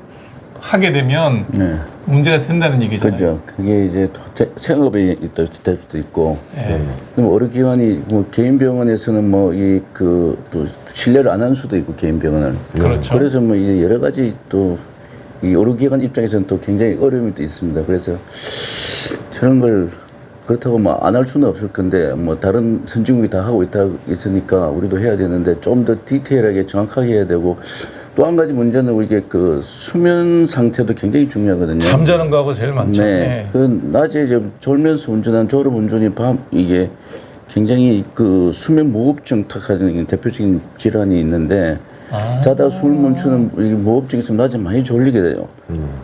하게 되면 네. 문제가 된다는 얘기잖아요. 그죠. 그게 이제 생업이 될 수도 있고. 네. 그럼 의료기관이 뭐 개인 병원에서는 뭐 이 그 또 신뢰를 안 할 수도 있고 개인 병원을. 그렇죠. 그래서 뭐 이제 여러 가지 또 이 의료기관 입장에서는 또 굉장히 어려움이 또 있습니다. 그래서 저런 걸 그렇다고 뭐 안 할 수는 없을 건데 뭐 다른 선진국이 다 하고 있으니까 우리도 해야 되는데 좀 더 디테일하게 정확하게 해야 되고 또 한 가지 문제는 우리게 그 수면 상태도 굉장히 중요하거든요. 잠자는 거하고 제일 많죠. 네. 그 낮에 이제 졸면서 운전한 졸음 운전이 이게 굉장히 그 수면 무호흡증 탓하는 대표적인 질환이 있는데 자다 숨을 멈추는 이 무호흡증이 있으면 낮에 많이 졸리게 돼요.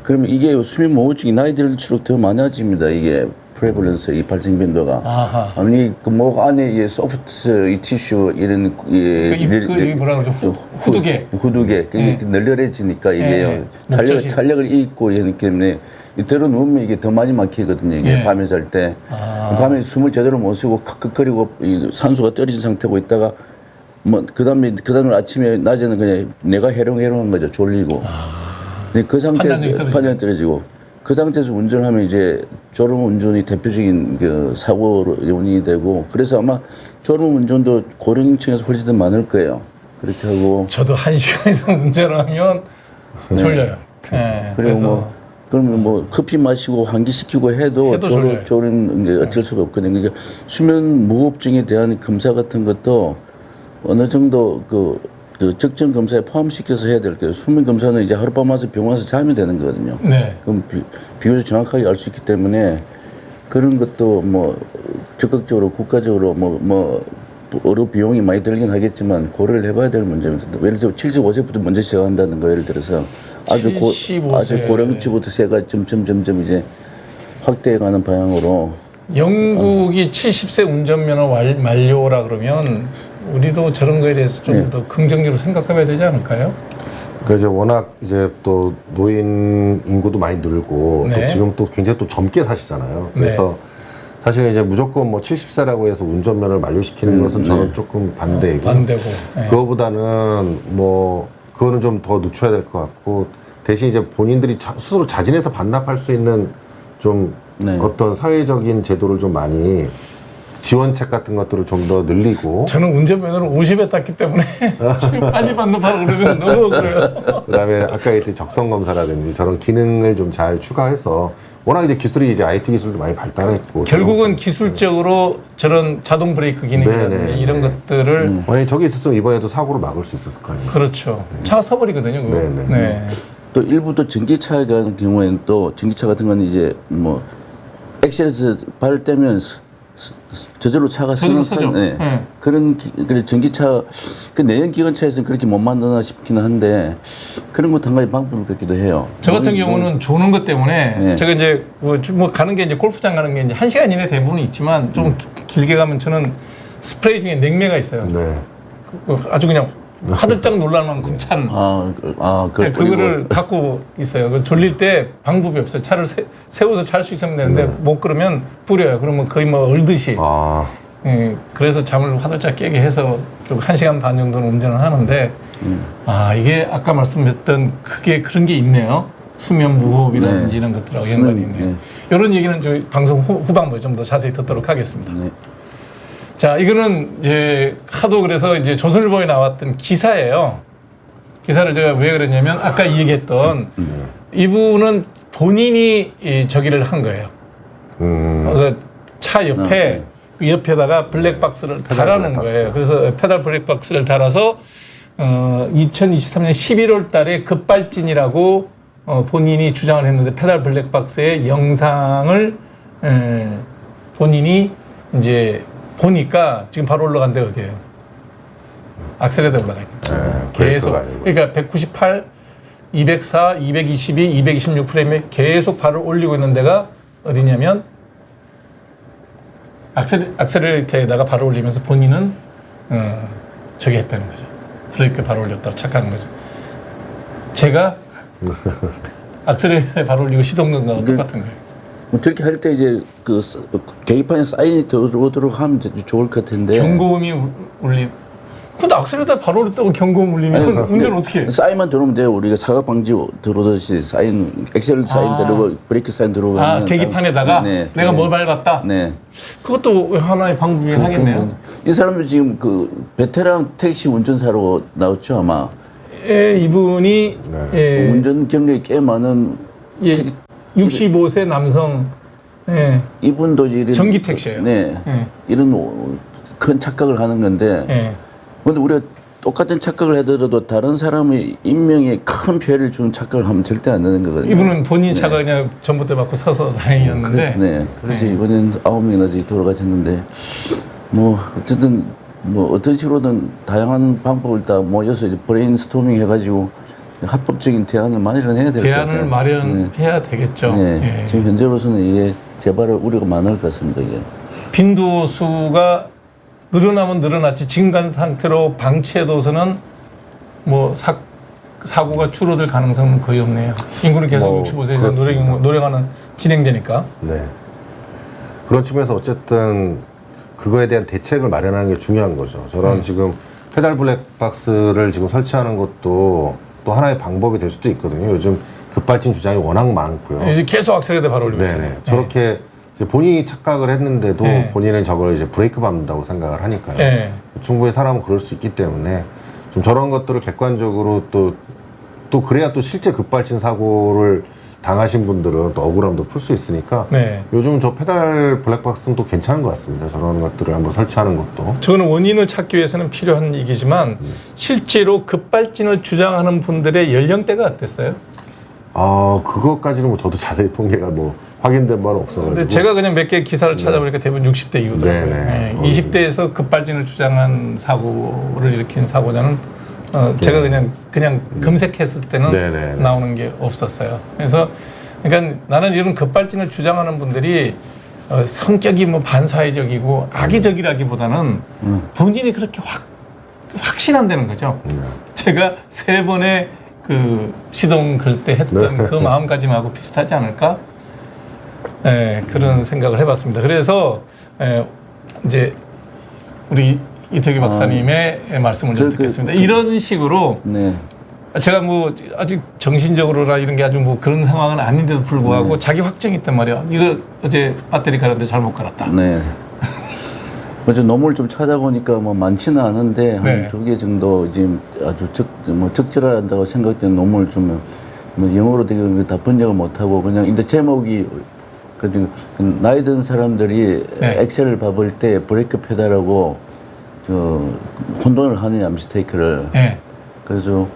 그러면 이게 수면 무호흡증이 나이 들수록 더 많아집니다. 이게 프레블런스 이 발생 빈도가. 아하. 아니 그 목 안에 이 소프트 이 티슈 이런 그 뭐라 그러죠? 후두개. 후두개 그게 널널해지니까 이게 네. 목젖이. 탄력을 잃고 이기 때문에 이 들어 누우면 이게 더 많이 막히거든요. 이게 네. 밤에 잘 때. 밤에 숨을 제대로 못 쉬고 칵칵거리고 이 산소가 떨어진 상태고 있다가 뭐 그다음에 아침에 낮에는 그냥 내가 해롱해롱한 거죠. 졸리고. 근데 그 상태에서 판단이 떨어지고 그 상태에서 운전을 하면 이제 졸음 운전이 대표적인 그 사고 원인이 되고 그래서 아마 졸음 운전도 고령층에서 훨씬 더 많을 거예요. 그렇게 하고 저도 1시간 이상 운전을 하면 졸려요. 네. 그리고 그래서 뭐 그러면 뭐 커피 마시고 환기시키고 해도 졸려요. 졸음 게 어쩔 수가 없거든요. 그러니까 수면 무호흡증에 대한 검사 같은 것도 어느 정도 그 적정 검사에 포함시켜서 해야 될 거예요. 수면 검사는 이제 하룻밤 와서 병원에서 자면 되는 거거든요. 네. 그럼 비교적 정확하게 알 수 있기 때문에 그런 것도 뭐 적극적으로 국가적으로 뭐 의료 비용이 많이 들긴 하겠지만 고려를 해봐야 될 문제입니다. 예를 들어 75세부터 먼저 시작한다는 거 예를 들어서 아주 75세. 고령층부터 세가 점점 이제 확대해가는 방향으로 영국이 70세 운전면허 만료라 그러면 우리도 저런 거에 대해서 좀 더 긍정적으로 생각해봐야 되지 않을까요? 그래서 워낙 이제 또 노인 인구도 많이 늘고 네. 또 지금 또 굉장히 또 젊게 사시잖아요. 그래서 사실 이제 무조건 뭐 70세라고 해서 운전면허를 만료시키는 것은 저는 조금 반대이고 반대고. 네. 그거보다는 뭐 그거는 좀 더 늦춰야 될 것 같고 대신 이제 본인들이 스스로 자진해서 반납할 수 있는 좀 어떤 사회적인 제도를 좀 많이 지원책 같은 것들을 좀 더 늘리고 저는 운전면허를 50에 땄기 때문에 지금 빨리 반납하라고 그러면 너무 그래요. 그다음에 아까 얘기했던 적성 검사라든지 저런 기능을 좀 잘 추가해서 워낙 이제 기술이 이제 IT 기술도 많이 발달했고 결국은 기술적으로 저런 자동 브레이크 기능이라든지 네네. 이런 것들을 만약에 저기 있었으면 이번에도 사고를 막을 수 있었을 거 아니에요. 그렇죠. 차가 서버리거든요. 그거. 네네. 네. 또 일부 또 전기차 같은 경우에는 또 전기차 같은 건 이제 뭐 엑셀에서 발을 떼면 저절로 차가 저절로 서는 서죠. 네. 네. 그런 그래 전기차 그 내연 기관차에서는 그렇게 못 만드나 싶기는 한데 그런 것도 한 가지 방법일 것 같기도 해요. 저 같은 경우는 조는 것 때문에 네. 제가 이제 뭐 가는 게 이제 골프장 가는 게 이제 1시간 이내 대부분 있지만 좀 길게 가면 저는 스프레이 중에 냉매가 있어요. 네. 아주 그냥 화들짝 놀랄 만큼 찬. 그걸 그거를 갖고 있어요. 그 졸릴 때 방법이 없어요. 차를 세워서 잘 수 있으면 되는데 못 그러면 뿌려요. 그러면 거의 뭐 얼듯이. 그래서 잠을 화들짝 깨게 해서 결국 1시간 반 정도는 운전을 하는데 이게 아까 말씀드렸던 그게 그런 게 있네요. 수면 무호흡이라든지 네. 이런 것들하고 연관이 있네요. 네. 이런 얘기는 저희 방송 후반부에 좀 더 자세히 듣도록 하겠습니다. 네. 자, 이거는 이제 하도 그래서 이제 조선일보에 나왔던 기사예요. 기사를 제가 왜 그랬냐면 아까 얘기했던 이분은 본인이 저기를 한 거예요. 차 옆에 그 옆에다가 블랙박스를 달아놓은 거예요. 그래서 페달 블랙박스를 달아서 2023년 11월 달에 급발진이라고 본인이 주장을 했는데 페달 블랙박스의 영상을 본인이 이제 보니까 지금 바로 올라간 데 어디예요? 악셀에다 올라가 있는 계속. 그러니까 198, 204, 222, 226 프레임에 계속 발을 올리고 있는 데가 어디냐면 악셀레이터에다가 발을 올리면서 본인은 저기 했다는 거죠. 브레이크에 발을 올렸다고 착각한 거죠. 제가 악셀레이터에 발을 올리고 시동 건 거랑 똑같은 거예요. 저렇게 할 때 이제 그 계기판에 사인이 들어오도록 하면 좋을 것 같은데. 경고음이 울리. 근데 악셀에다 바로 올렸다고 경고음 울리면 운전 어떻게 해? 사인만 들어오면 돼요. 우리가 사각 방지 들어오듯이 사인, 엑셀 사인 들어오고 브레이크 사인 들어오고. 계기판에다가 네. 내가 뭘 밟았다? 네. 그것도 하나의 방법이긴 하겠네요. 이 사람도 지금 그 베테랑 택시 운전사로 나왔죠 아마. 이분이 운전 경력이 꽤 많은. 65세 남성. 이분도 이런 전기 택시예요. 네. 이런 큰 착각을 하는 건데. 근데 우리가 똑같은 착각을 하더라도 다른 사람의 인명에 큰 피해를 주는 착각을 하면 절대 안 되는 거거든요. 이분은 본인 차가 그냥 전봇대 맞고 서서 다행이었는데. 그래서 이번엔 9명이나 돌아가셨는데, 뭐 어쨌든 뭐 어떤 식으로든 다양한 방법을 다 모여서 이제 브레인스토밍 해가지고 합법적인 대안을 마련해야 될 것 같아요. 대안을 마련해야 되겠죠. 네. 지금 현재로서는 이게 재발할 우려가 많을 것 같습니다. 이게. 빈도수가 늘어나면 늘어났지 지금 상태로 방치해둬서는 뭐 사고가 줄어들 가능성은 거의 없네요. 인구는 계속 65세 이상 노력하는 진행되니까. 네. 그런 측면에서 어쨌든 그거에 대한 대책을 마련하는 게 중요한 거죠. 저런 지금 페달 블랙박스를 지금 설치하는 것도 또 하나의 방법이 될 수도 있거든요. 요즘 급발진 주장이 워낙 많고요. 이제 계속 악셀에다 바로 올리고 네네. 있잖아요. 저렇게 이제 본인이 착각을 했는데도 본인은 저걸 이제 브레이크 밟는다고 생각을 하니까요. 충분히 사람은 그럴 수 있기 때문에 좀 저런 것들을 객관적으로 또 그래야 또 실제 급발진 사고를 당하신 분들은 또 억울함도 풀 수 있으니까 요즘 저 페달 블랙박스는 또 괜찮은 것 같습니다. 저런 것들을 한번 설치하는 것도. 저는 원인을 찾기 위해서는 필요한 얘기지만 실제로 급발진을 주장하는 분들의 연령대가 어땠어요? 그것까지는 뭐 저도 자세히 통계가 뭐 확인된 바는 없어가지고. 근데 제가 그냥 몇 개 기사를 찾아보니까 대부분 60대 이후더라고요. 20대에서 급발진을 주장한 사고를 일으킨 사고자는 제가 그냥 검색했을 때는 나오는 게 없었어요. 그래서 그러니까 나는 이런 급발진을 주장하는 분들이 성격이 뭐 반사회적이고 악의적이라기보다는 본인이 그렇게 확신한다는 거죠. 제가 3번의 그 시동 걸 때 했던 그 마음가짐하고 비슷하지 않을까? 그런 생각을 해봤습니다. 그래서 이제 우리 이태규 박사님의 말씀을 좀 듣겠습니다. 이런 식으로 제가 뭐 아주 정신적으로나 이런 게 아주 뭐 그런 상황은 아닌데도 불구하고 자기 확정이 있단 말이야. 이거 어제 배터리 갈았는데 잘못 갈았다. 어제 논문을 좀 찾아보니까 뭐 많지는 않은데 한 2개 정도 지금 아주 적절한다고 생각되는 논문을 좀 뭐 영어로 되게 다 번역을 못하고 그냥 인데 제목이 그 나이 든 사람들이 엑셀을 밟을 때 브레이크 페달하고 혼돈을 하느냐 미스테이크를. 그래서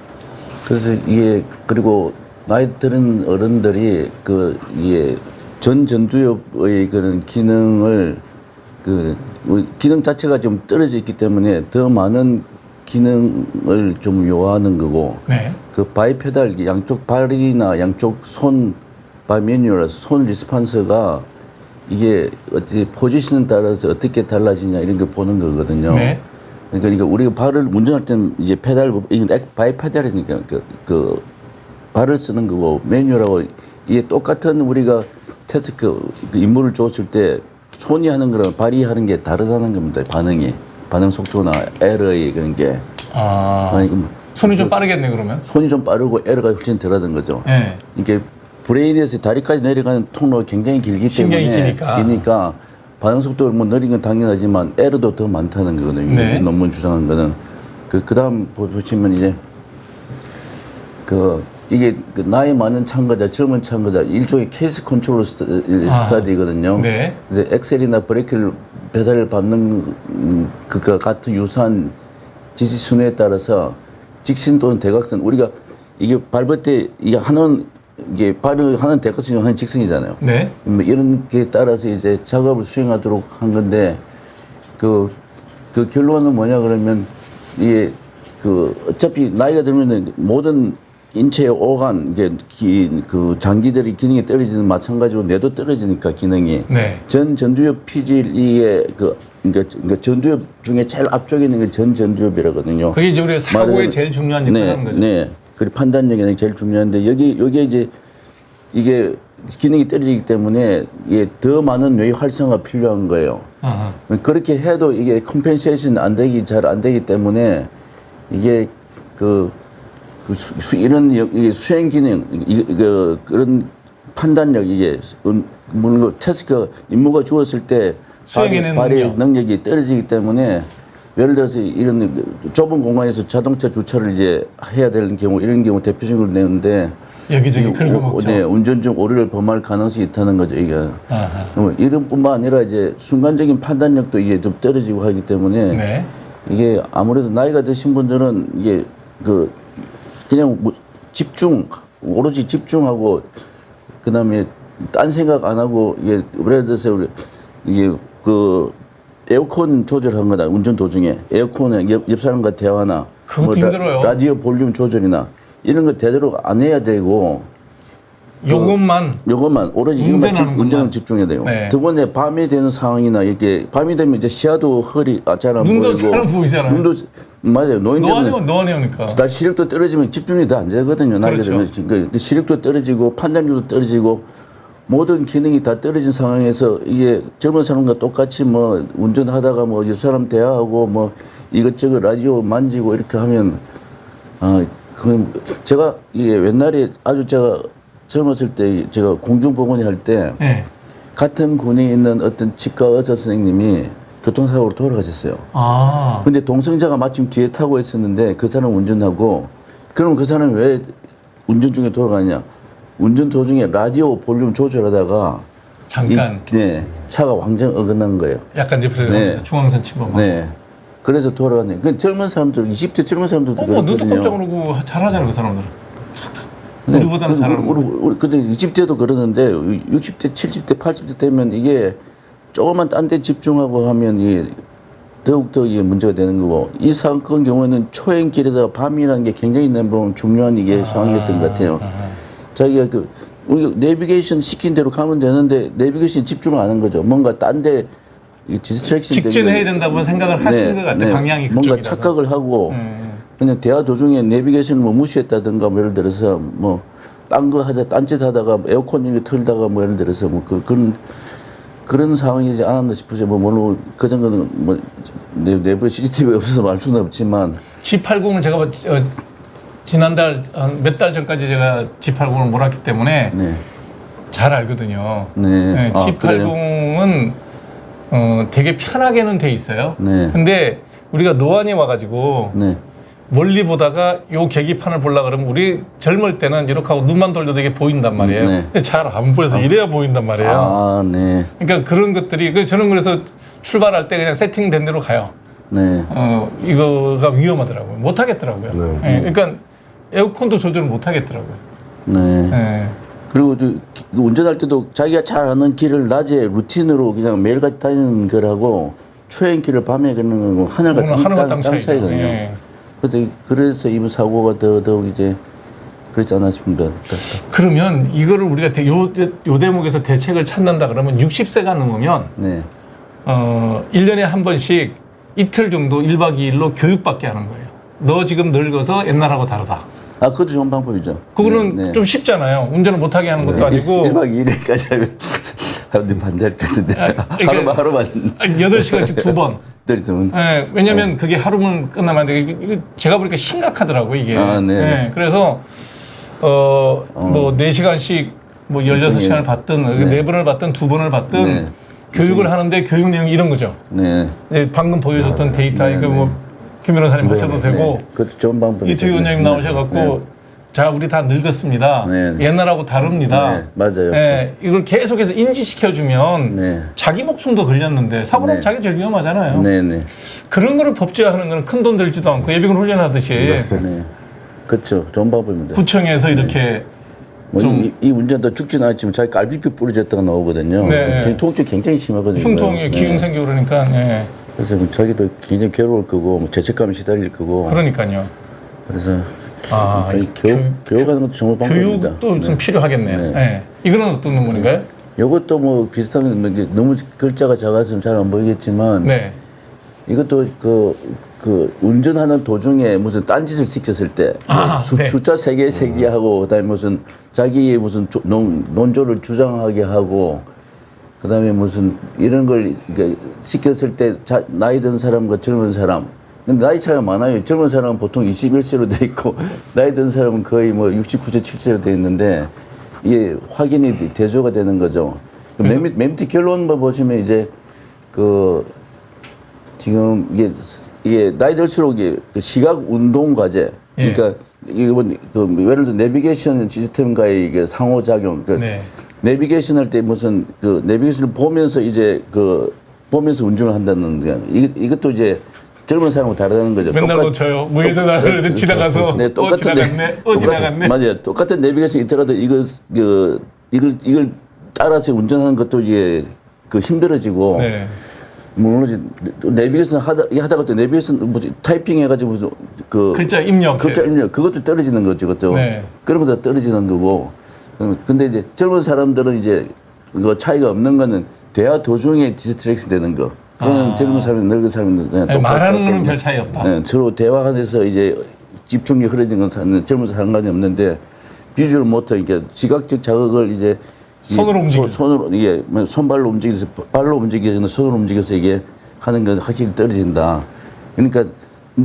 이게 그리고 나이 들은 어른들이 이게 전 전두엽의 그런 기능을 기능 자체가 좀 떨어져 있기 때문에 더 많은 기능을 좀 요하는 거고. 그 바이페달 양쪽 발이나 양쪽 손 바이매뉴얼 손 리스판스가 이게 어떻게 포지션에 따라서 어떻게 달라지냐 이런 걸 보는 거거든요. 그러니까 우리가 발을 운전할 때는 이제 페달 이건 바이페달이니까 그 발을 쓰는 거고 매뉴얼하고 이게 똑같은 우리가 테스트 그 임무를 줬을 때 손이 하는 거랑 발이 하는 게 다르다는 겁니다. 반응 속도나 에러의 그런 게. 아니, 손이 좀 빠르겠네 그러면. 손이 좀 빠르고 에러가 훨씬 덜하던 거죠. 네. 이게 브레인에서 다리까지 내려가는 통로가 굉장히 길기 신경이 때문에 기니까. 반응 속도가 뭐 느린 건 당연하지만 에러도 더 많다는 거거든요. 네. 논문 주장한 거는. 그다음 보시면 이제 이게 나이 많은 참가자, 젊은 참가자 일종의 케이스 컨트롤 스터디거든요. 네. 이제 엑셀이나 브레이크를 페달을 밟는 그가 같은 유사한 지시 순위에 따라서 직신 또는 대각선 우리가 이게 밟을 때 이게 발을 하는 대각선이 하는 직선이잖아요. 네. 이런 게 따라서 이제 작업을 수행하도록 한 건데 그 결론은 뭐냐 그러면 이게 어차피 나이가 들면 모든 인체의 오간 그 장기들이 기능이 떨어지는 마찬가지로 뇌도 떨어지니까 기능이 네. 전두엽 피질의 그러니까 전두엽 중에 제일 앞쪽에 있는 게 전두엽이라거든요. 그게 이제 우리가 사고에 제일 중요한 역할을 하는 거죠. 네. 그 판단력이 제일 중요한데 여기에 이제 이게 기능이 떨어지기 때문에 이게 더 많은 뇌 활성화가 필요한 거예요. 아하. 그렇게 해도 이게 컴펜세이션 잘 안 되기 때문에 이게 이런 이게 수행 기능 그런 판단력 이게 물론 테스트가 임무가 주었을 때 발의 능력이 떨어지기 때문에 예를 들어서 이런 좁은 공간에서 자동차 주차를 이제 해야 되는 경우 이런 경우 대표적으로 내는데 여기저기 긁어먹죠. 네, 운전 중 오류를 범할 가능성이 있다는 거죠, 이게. 이런 뿐만 아니라 이제 순간적인 판단력도 이게 좀 떨어지고 하기 때문에 네. 이게 아무래도 나이가 드신 분들은 이게 그냥 오로지 집중하고 그다음에 딴 생각 안 하고 이게 예를 들어서 이게 에어컨 조절한 거다 운전 도중에 에어컨에 옆 사람과 대화나 그것도 힘들어요. 라디오 볼륨 조절이나 이런 거 제대로 안 해야 되고 요것만 오로지 운전을 집중해야 돼요. 네. 두 번째 밤이 되는 상황이나 이렇게 밤이 되면 이제 시야도 잘 안 보이고 눈도 잘 안 보이잖아요. 눈도 맞아요. 노안이니까. 다 시력도 떨어지면 집중이 더 안 되거든요. 나이가 그렇죠. 들면 그 시력도 떨어지고 판단력도 떨어지고 모든 기능이 다 떨어진 상황에서 이게 젊은 사람과 똑같이 뭐 운전하다가 뭐 이 사람 대화하고 뭐 이것저것 라디오 만지고 이렇게 하면 그럼 제가 이게 옛날에 아주 제가 젊었을 때 제가 공중보건이 할 때 네. 같은 군에 있는 어떤 치과 의사 선생님이 교통사고로 돌아가셨어요. 근데 동성자가 마침 뒤에 타고 있었는데 그 사람 운전하고 그럼 그 사람이 왜 운전 중에 돌아가냐? 운전 도중에 라디오 볼륨 조절하다가 잠깐 차가 완전 어긋난 거예요. 약간 이제 중앙선 침범하고. 네. 그래서 돌아가네. 그 젊은 사람들, 20대 젊은 사람들도 그렇거든요. 눈도 깜짝 놀고 잘하잖아요, 그 사람들은. 우리보다는 잘하는. 근데 20대도 그러는데 60대, 70대, 80대 되면 이게 조금만 딴 데 집중하고 하면 이게 더욱더 이게 문제가 되는 거고 이 사건 경우에는 초행길에다가 밤이라는 게 굉장히 중요한 이게 상황이었던 것 같아요. 자기가 내비게이션 시킨 대로 가면 되는데 내비게이션 집중을 안 한 거죠. 뭔가 딴 데 디스트랙션 직진해야 된다고 생각을 하시는 것 같아요. 방향이 그쪽이라서. 뭔가 착각을 하고 그냥 대화 도중에 내비게이션을 뭐 무시했다든가 뭐 예를 들어서 뭐 딴 거 하자 딴짓 하다가 에어컨 이거 틀다가 뭐 예를 들어서 뭐 그런 상황이지 않았나 싶으세요. 뭐 물론 그 정도는 뭐 내부에 CCTV가 없어서 말 수는 없지만 G80을 제가 지난달 몇 달 전까지 제가 G80을 몰았기 때문에 잘 알거든요. G80은 되게 편하게는 돼 있어요. 근데 우리가 노안이 와가지고 멀리 보다가 요 계기판을 보려고 그러면 우리 젊을 때는 이렇게 하고 눈만 돌려도 이게 보인단 말이에요. 근데 잘 안 보여서 이래야 보인단 말이에요. 그러니까 그런 것들이 저는 그래서 출발할 때 그냥 세팅된 대로 가요. 이거가 위험하더라고요. 못 하겠더라고요. 그러니까 에어컨도 조절을 못 하겠더라고요. 그리고 운전할 때도 자기가 잘 아는 길을 낮에 루틴으로 그냥 매일같이 다니는 거라고 초행길을 밤에 가는 거 하늘과 땅 차이거든요. 그래서 이 사고가 더욱 이제 그렇지 않나 싶습니다. 그러면 이거를 우리가 요 대목에서 대책을 찾는다 그러면 60세가 넘으면 1년에 한 번씩 이틀 정도 1박 2일로 교육받게 하는 거예요. 너 지금 늙어서 옛날하고 다르다. 그것도 좋은 방법이죠. 그거는 좀 쉽잖아요. 운전을 못하게 하는 것도 아니고. 1박 2일까지 하면 사람들이 반대할 것 같은데. 그러니까 하루만. 8시간씩 2번. 때리면. 네, 왜냐면 그게 하루면 끝나면 안 돼. 이거 제가 보니까 심각하더라고요, 이게. 아, 네. 네, 그래서, 뭐, 4시간씩 뭐 16시간을 받든, 네. 4번을 받든 2번을 받든, 네. 교육을 하는데 교육 내용이 이런 거죠. 네. 네, 방금 보여줬던 데이터, 네, 이거 뭐, 김 변호사님 하셔도 되고, 그것도 좋은 방법이죠. 이태규 원장님 나오셔갖고, 자, 우리 다 늙었습니다. 네. 옛날하고 다릅니다. 네, 맞아요. 네, 이걸 계속해서 인지시켜주면 네. 자기 목숨도 걸렸는데 사고 나면 네. 자기 제일 위험하잖아요. 네네. 그런 거를 법제화하는 건 큰 돈 들지도 않고 예비군 훈련하듯이 네. 그렇죠. 좋은 방법입니다. 구청에서 이렇게 뭐 좀 이 운전도 죽진 않았지만 자기 갈비뼈 부러졌다가 나오거든요. 네. 통증 굉장히 심하거든요. 흉통에 기운 생기고 그러니까 네. 그래서 자기도 굉장히 괴로울 거고 뭐 죄책감에 시달릴 거고. 그러니까요. 그래서 아, 교육하는 것도 좋은 방법입니다. 교육도 좀 필요하겠네요. 네. 네. 이거는 어떤 논문인가요? 이것도 뭐 비슷한 게 너무 글자가 작아서 잘 안 보이겠지만 네. 이것도 그 운전하는 도중에 무슨 딴짓을 시켰을 때 네. 숫자 3개 세기하고 그다음에 무슨 자기의 무슨 논조를 주장하게 하고 그다음에 무슨 이런 걸 시켰을 때 나이 든 사람과 젊은 사람 근데 나이 차이가 많아요. 젊은 사람은 보통 21세로 돼 있고 나이 든 사람은 거의 뭐 69세, 7세로 돼 있는데 이게 확인이 대조가 되는 거죠. 맨 밑에 결론만 보시면 이제 지금 이게 나이 들수록 이게 시각 운동 과제 그러니까 이게 뭐 예를 들어 내비게이션 시스템과의 이게 상호작용 네. 내비게이션 할 때 무슨 내비게이션을 보면서 이제 보면서 운전을 한다는 게 이것도 이제 젊은 사람하고 다르다는 거죠. 맨날 놓쳐요. 무에서 나를 지나가서 네, 똑같은 지나갔네. 지나갔네. 맞아요. 똑같은 내비게이션이 있더라도 이걸 따라서 운전하는 것도 이게 힘들어지고 네. 물론 이제 내비게이션 하다가 또 내비게이션 타이핑 해가지고 무슨 글자 입력 그것도 떨어지는 거죠. 그것도 네. 그런 것도 떨어지는 거고. 근데 이제 젊은 사람들은 이제 그 차이가 없는 거는 대화 도중에 디스트랙션 되는 거. 그건 젊은 사람이 늙은 사람이 그냥 네, 말하는 거는 별 차이 없다. 네, 서로 대화하면서 이제 집중력 흐려지는 건 젊은 사람 상관이 없는데 비주얼 모터 이게 시각적 자극을 이제 손으로 움직여. 손으로 이게 손발로 움직여서 발로 움직여서 손으로 움직여서 이게 하는 건 확실히 떨어진다. 그러니까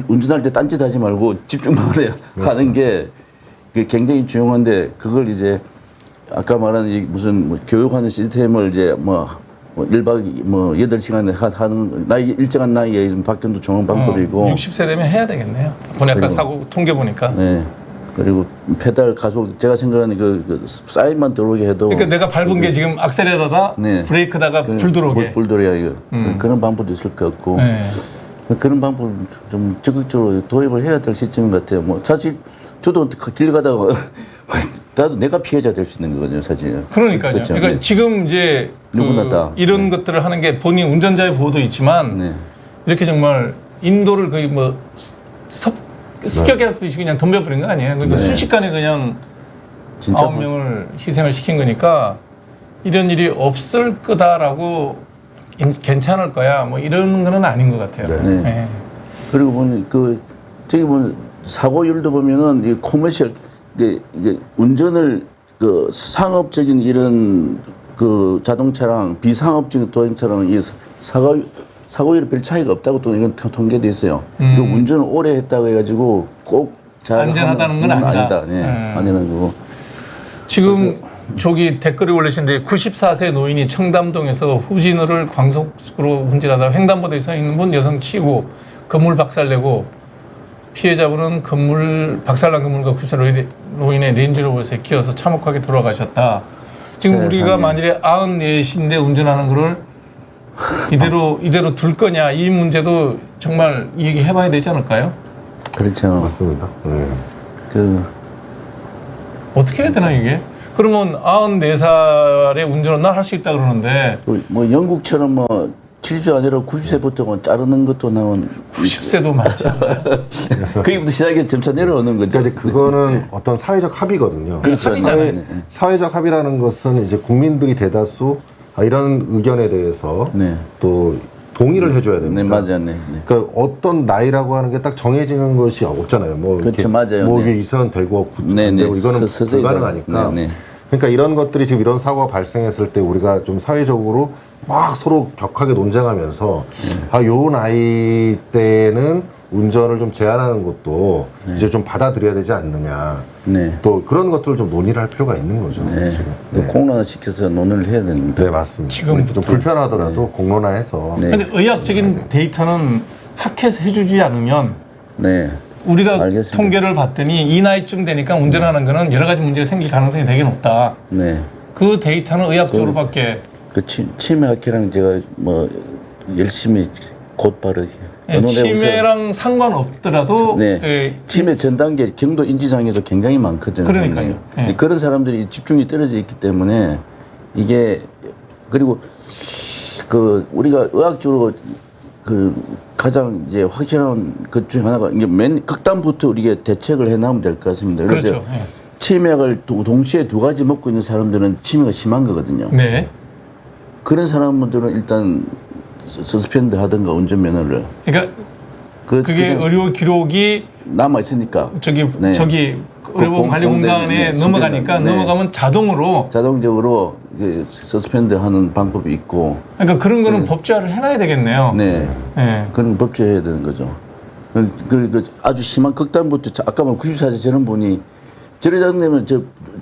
운전할 때 딴짓하지 말고 집중만 하는 게 굉장히 중요한데 그걸 이제 아까 말한 무슨 교육하는 시스템을 이제 1박 8시간에 하는 일정한 나이에 좀 바뀌어도 좋은 방법이고 60세 되면 해야 되겠네요. 보니까 사고 통계 보니까. 네. 그리고 페달 가속 제가 생각하는 그 사인만 들어오게 해도 그러니까 내가 밟은 게 지금 악셀에다가 네. 브레이크다가 불 들어오게. 불 들어야 이거 그런 방법도 있을 것 같고 네. 그런 방법을 좀 적극적으로 도입을 해야 될 시점인 것 같아요. 뭐 사실 저도 길 가다가 나도 내가 피해자 될 수 있는 거거든요, 사실. 그러니까요. 그렇죠? 그러니까 네. 지금 이제 누구나 다. 이런 것들을 하는 게 본인 운전자의 보호도 있지만 네. 이렇게 정말 인도를 거의 뭐 습격하듯이 그냥 덤벼버린 거 아니에요. 그러니까 네. 순식간에 그냥 진짜 9명을 희생을 시킨 거니까 이런 일이 없을 거다라고 괜찮을 거야. 뭐 이런 거는 아닌 것 같아요. 네. 네. 그리고 보면 저기 보면 사고율도 보면은 이 코머셜 이게 운전을 상업적인 이런 자동차랑 비상업적인 자동차랑 이 사고율이 별 차이가 없다고 또 이런 통계도 있어요. 그 운전을 오래 했다고 해가지고 꼭 잘 안전하다는 건 아니다. 네. 아니라는 거고. 지금 저기 댓글이 올리신데 94세 노인이 청담동에서 후진우를 광속으로 운전하다 횡단보도에 서 있는 분 여성 치고 건물 박살내고 피해자분은 박살난 건물과 94세 노인의 렌즈로버스에 끼어서 참혹하게 돌아가셨다. 지금 세상에. 우리가 만일에 94인데 운전하는 거를 이대로 둘 거냐 이 문제도 정말 얘기해봐야 되지 않을까요? 그렇죠. 맞습니다. 네. 어떻게 해야 되나 이게? 그러면 94살의 운전은 날 할 수 있다 그러는데 뭐 영국처럼 70세 아니라 90세부터 자르는 것도 나온 90세도 많지 않아요? 거기부터 시작이 점차 내려오는 거죠. 그러니까 이제 그거는 어떤 사회적 합의거든요. 그렇죠. 합의잖아요. 사회적 합의라는 것은 이제 국민들이 대다수 이런 의견에 대해서 네. 또 동의를 해줘야 됩니다. 네, 맞아요. 네. 그러니까 어떤 나이라고 하는 게 딱 정해지는 것이 없잖아요. 뭐 그렇죠, 이렇게 맞아요. 뭐 네. 이게 있어는 되고 네, 안 네. 되고 이거는 서서히 불가능하니까. 네, 네. 그러니까 이런 것들이 지금 이런 사고가 발생했을 때 우리가 좀 사회적으로 막 서로 격하게 논쟁하면서 요 나이 때는 운전을 좀 제한하는 것도 이제 좀 받아들여야 되지 않느냐. 네. 또 그런 것들을 좀 논의를 할 필요가 있는 거죠. 네. 지금. 공론화 시켜서 논의를 해야 됩니다. 네, 맞습니다. 지금부터. 좀 불편하더라도 공론화해서 네. 근데 의학적인 데이터는 학회에서 해주지 않으면 네. 우리가 알겠습니다. 통계를 봤더니 이 나이쯤 되니까 운전하는 거는 여러 가지 문제가 생길 가능성이 되게 높다. 네. 그 데이터는 의학적으로밖에 그 치매학회랑 제가 뭐 열심히 곧바로 예, 치매랑 상관없더라도 네. 예, 치매 전 단계 경도 인지장애도 굉장히 많거든요. 그러니까요. 예. 그런 사람들이 집중이 떨어져 있기 때문에 이게 그리고 그 우리가 의학적으로 그 가장 이제 확실한 것 중에 하나가 이게 맨 극단부터 우리가 대책을 해나가면 될 것 같습니다. 그래서 그렇죠. 예. 치매약을 동시에 두 가지 먹고 있는 사람들은 치매가 심한 거거든요. 네. 그런 사람들은 일단 서스펜드 하든가 운전면허를 그러니까 그게 그냥 의료 기록이 남아 있으니까 저기 네. 의료보험 관리공단에 네, 넘어가니까 네. 넘어가면 자동으로 자동적으로 서스펜드 하는 방법이 있고 그러니까 그런 거는 법제화를 해놔야 되겠네요. 네 예. 그런 법제해야 되는 거죠. 그 아주 심한 극단부터 아까 말 94세 저런 분이 저러다 되면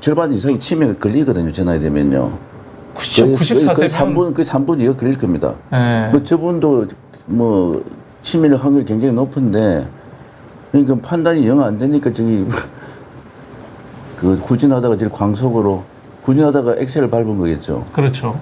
절반 이상이 치매가 걸리거든요. 저 나이 되면요. 그렇죠. 거의 94세면 3분 이거 걸릴 겁니다. 예. 그 저분도 뭐 치매 확률이 굉장히 높은데 그러니까 판단이 영 안 되니까 저기 그 후진하다가 저기 광속으로 후진하다가 엑셀을 밟은 거겠죠. 그렇죠.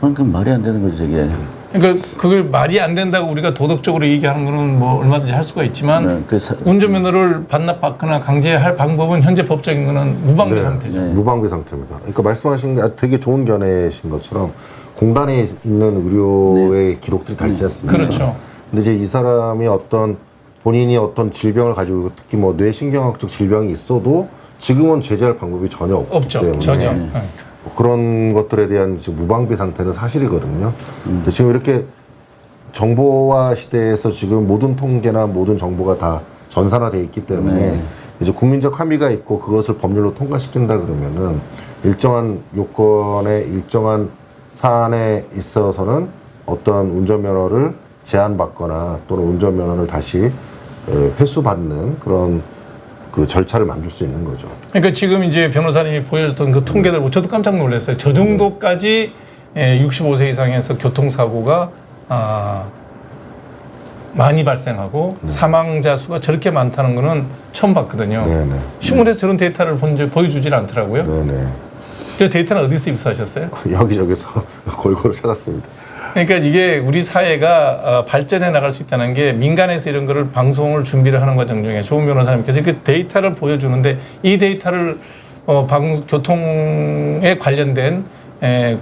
그러니까 말이 안 되는 거죠, 저게. 그러니까 그걸 말이 안 된다고 우리가 도덕적으로 얘기하는 거는 뭐 얼마든지 할 수가 있지만 네, 운전면허를 반납받거나 강제할 방법은 현재 법적인 거는 무방비 네. 상태죠. 네. 무방비 상태입니다. 그러니까 말씀하신 게 되게 좋은 견해신 것처럼 공단에 있는 의료의 기록들이 다 있지 않습니까? 그렇죠. 근데 이제 이 사람이 본인이 어떤 질병을 가지고 있고 특히 뭐 뇌신경학적 질병이 있어도 지금은 제재할 방법이 전혀 없기 없죠. 때문에 전혀. 예. 그런 것들에 대한 지금 무방비 상태는 사실이거든요. 근데 지금 이렇게 정보화 시대에서 지금 모든 통계나 모든 정보가 다 전산화되어 있기 때문에 이제 국민적 합의가 있고 그것을 법률로 통과시킨다 그러면은 일정한 요건에 일정한 사안에 있어서는 어떤 운전면허를 제한받거나 또는 운전면허를 다시 회수받는 그런 그 절차를 만들 수 있는 거죠. 그러니까 지금 이제 변호사님이 보여줬던 그 통계들 저도 깜짝 놀랐어요. 저 정도까지 65세 이상에서 교통사고가 많이 발생하고 사망자 수가 저렇게 많다는 거는 처음 봤거든요. 네네. 신문에서 저런 데이터를 보여주질 않더라고요. 네네. 그 데이터는 어디서 입수하셨어요? 여기저기서 골고루 찾았습니다. 그러니까 이게 우리 사회가 발전해 나갈 수 있다는 게 민간에서 이런 거를 방송을 준비를 하는 과정 중에 조은 변호사님께서 그 데이터를 보여주는데 이 데이터를 교통에 관련된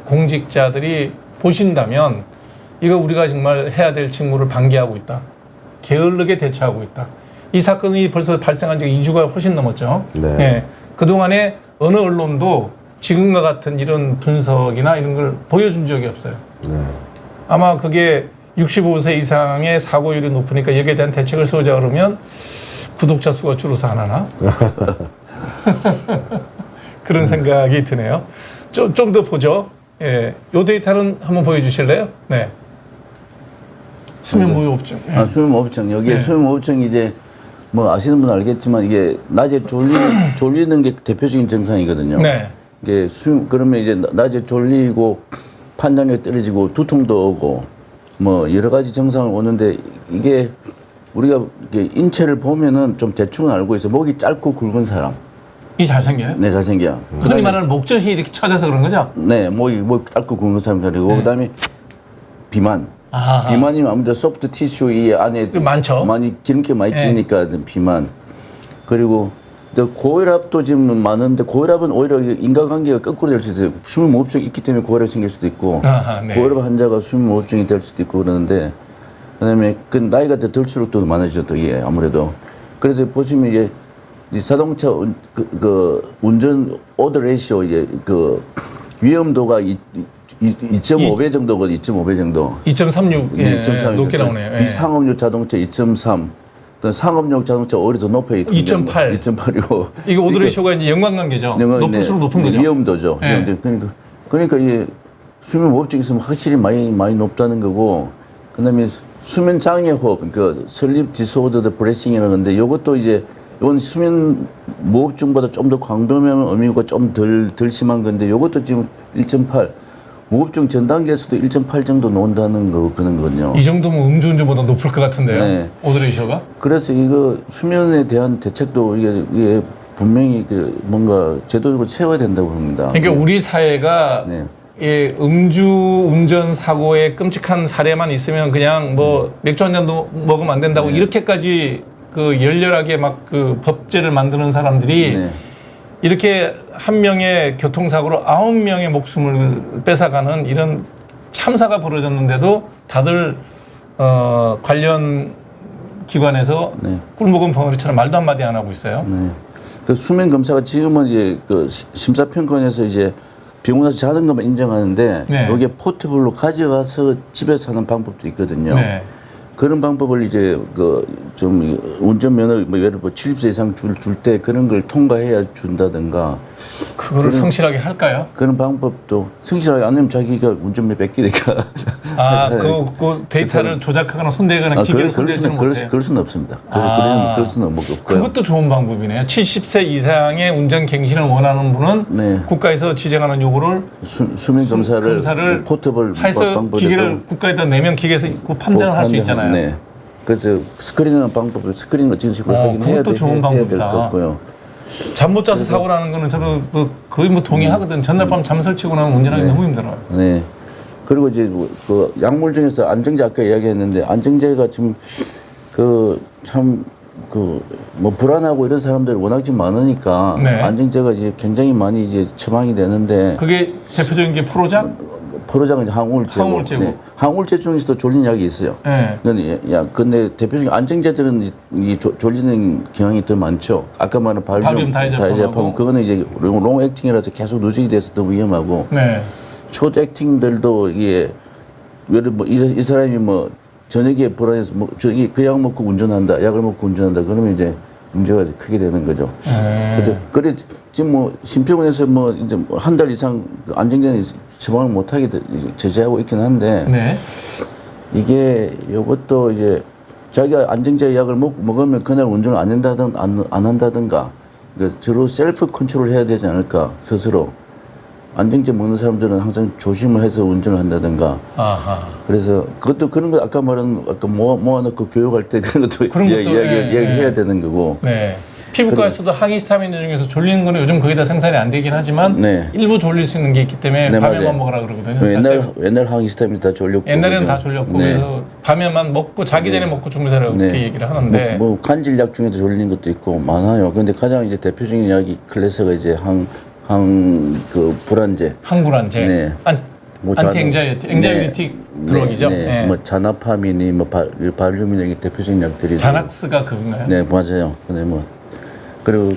공직자들이 보신다면 이거 우리가 정말 해야 될 직무를 방기하고 있다. 게을르게 대처하고 있다. 이 사건이 벌써 발생한 지가 2주가 훨씬 넘었죠. 네. 예. 그동안에 어느 언론도 지금과 같은 이런 분석이나 이런 걸 보여준 적이 없어요. 네. 아마 그게 65세 이상의 사고율이 높으니까 여기에 대한 대책을 세우자 그러면 구독자 수가 줄어서 안 하나? 그런 생각이 드네요. 좀 더 보죠. 예. 요 데이터는 한번 보여주실래요? 네. 수면무호흡증. 예. 수면무호흡증. 여기에 네. 수면무호흡증이 이제 뭐 아시는 분은 알겠지만 이게 낮에 졸리는 게 대표적인 증상이거든요. 네. 이게 그러면 이제 낮에 졸리고 판단력이 떨어지고 두통도 오고 뭐 여러 가지 증상을 오는데 이게 우리가 이렇게 인체를 보면은 좀 대충은 알고 있어. 목이 짧고 굵은 사람. 이 잘생겨요? 네, 잘생겨. 흔히 말하는 목젖이 이렇게 쳐져서 그런 거죠? 네, 목이 짧고 굵은 사람 잘이고 네. 그다음에 비만. 아하. 비만이면 아무래도 소프트 티슈 이 안에 많죠. 많이 기름기 많이 네. 끼니까 비만. 그리고 또 고혈압도 지금 많은데 고혈압은 오히려 인과관계가 거꾸로 될 수 있어요. 수면무호흡증이 있기 때문에 고혈압이 생길 수도 있고 아하, 네. 고혈압 환자가 수면무호흡증이 될 수도 있고 그러는데 그다음에 그 나이가 더 들수록 또 많아지죠. 또 이게 아무래도 그래서 보시면 이게 이 자동차 운전 오더 레이시오 이제 그 위험도가 2.5배 정도거든요. 2.5배 정도. 2.36 네, 예, 높게 나오네요. 예. 비상업류 자동차 2.3, 또 상업용 자동차 오히려 더 높아요. 2.8. 2.8이고. 이게 오드레이 쇼가 이제 연관관계죠. 높을수록 높은 거죠. 위험도죠. 네. 그러니까 이게 수면 무호흡증 있으면 확실히 많이 높다는 거고, 그다음에 수면 장애 호흡, 그러니까 슬립 디스오더드 브레싱이라는 건데, 이것도 이제 이건 수면 무호흡증보다 좀 더 광범위한 의미고 좀 덜 심한 건데, 이것도 지금 1.8. 무호흡증 전 단계에서도 1.8 정도 나온다는 거 그런 거거든요. 이 정도면 음주운전보다 높을 것 같은데요. 네. 오드레이 쇼가. 그래서 이거 수면에 대한 대책도 이게 분명히 그 뭔가 제도적으로 채워야 된다고 봅니다. 그러니까 우리 사회가 네. 예, 음주 운전 사고의 끔찍한 사례만 있으면 그냥 뭐 맥주 한 잔도 먹으면 안 된다고 네. 이렇게까지 그 열렬하게 막 그 법제를 만드는 사람들이 네. 이렇게 한 명의 교통사고로 9명의 목숨을 뺏어가는 이런 참사가 벌어졌는데도 다들 관련 기관에서 네. 꿀먹은 벙어리처럼 말도 한마디 안 하고 있어요. 네. 그 수면 검사가 지금은 이제 그 심사평가원에서 이제 병원 가서 자는 것만 인정하는데 네. 여기에 포트블로 가져가서 집에서 하는 방법도 있거든요. 네. 그런 방법을 이제 그 좀 운전면허 뭐 예를 들어 70세 이상 줄 때 그런 걸 통과해야 준다든가 그거를 성실하게 할까요? 그런 방법도 성실하게 안 하면 자기가 운전면허 뺏기니까. 아, 네. 그 데이터를 조작하거나 손대거나 기계로 손대지는 못해요. 그럴 수는 없습니다. 아. 그럴 수는 없고요. 그것도 좋은 방법이네요. 70세 이상의 운전 갱신을 원하는 분은 네. 국가에서 지정하는 요구를 수면 검사를 포터블 해서 방법으로 기계를 국가에다 내면 기계에서 그 판단을 할 수 있잖아요. 네. 그래서 스크린하는 방법을 스크린으로 진식으로 확인해야 그것도 좋은 해야 될 것 방법이다. 같고요. 잠 못 자서 사고 나는 거는 저도 뭐 거의 뭐 동의하거든. 전날 밤 잠 설치고 나면 운전하기 너무 힘들어요. 네. 그리고 이제 그 약물 중에서 안정제 아까 이야기했는데 안정제가 지금 그 참 그 뭐 불안하고 이런 사람들이 워낙 좀 많으니까 네. 안정제가 이제 굉장히 많이 이제 처방이 되는데 그게 대표적인 게 프로작? 프로장은 이제 항우울제고, 항우울제고. 항우울제 중에서도 졸린 약이 있어요. 네. 근데 대표적인 안정제들은 이 졸리는 경향이 더 많죠. 아까 말한 바리움 다이아제팜하고. 그거는 이제 롱 액팅이라서 계속 누적이 돼서 더 위험하고 네. 숏 액팅들도 이게 예를 이 사람이 뭐 저녁에 불안해서 그 약 먹고 운전한다, 약을 먹고 운전한다 그러면 이제 문제가 크게 되는 거죠. 그래 지금 뭐 심평원에서 뭐 이제 한 달 이상 안정제는 처방을 못하게 제재하고 있긴 한데 네. 이게 이것도 이제 자기가 안정제 약을 먹으면 그날 운전을 안 한다든가 주로 셀프 컨트롤 해야 되지 않을까 스스로. 안정제 먹는 사람들은 항상 조심을 해서 운전을 한다든가. 아하. 그래서 그것도 그런 거 아까 말한 아까 모아놓고 교육할 때 그런 것도 이야기해야 되는 거고. 네. 피부과에서도 항히스타민 중에서 졸리는 거는 요즘 거의 다 생산이 안 되긴 하지만 네. 일부 졸릴 수 있는 게 있기 때문에 네, 밤에만 맞아요. 먹으라 그러거든요. 옛날 항히스타민 다 졸렸고. 옛날에는 다 졸렸고 네. 그래서 밤에만 먹고 자기 전에 먹고 주무세요 네. 이렇게 얘기를 하는데 뭐 간질약 중에도 졸리는 것도 있고 많아요. 근데 가장 이제 대표적인 약이 클래스가 이제 그 불안제. 항불안제, 네. 안티 앵자이어틱 드럭이죠. 네. 네. 뭐 자나파민이 뭐 발륨이 이게 대표적인 약들이. 자낙스가 그건가요? 네, 맞아요. 근데 뭐 그리고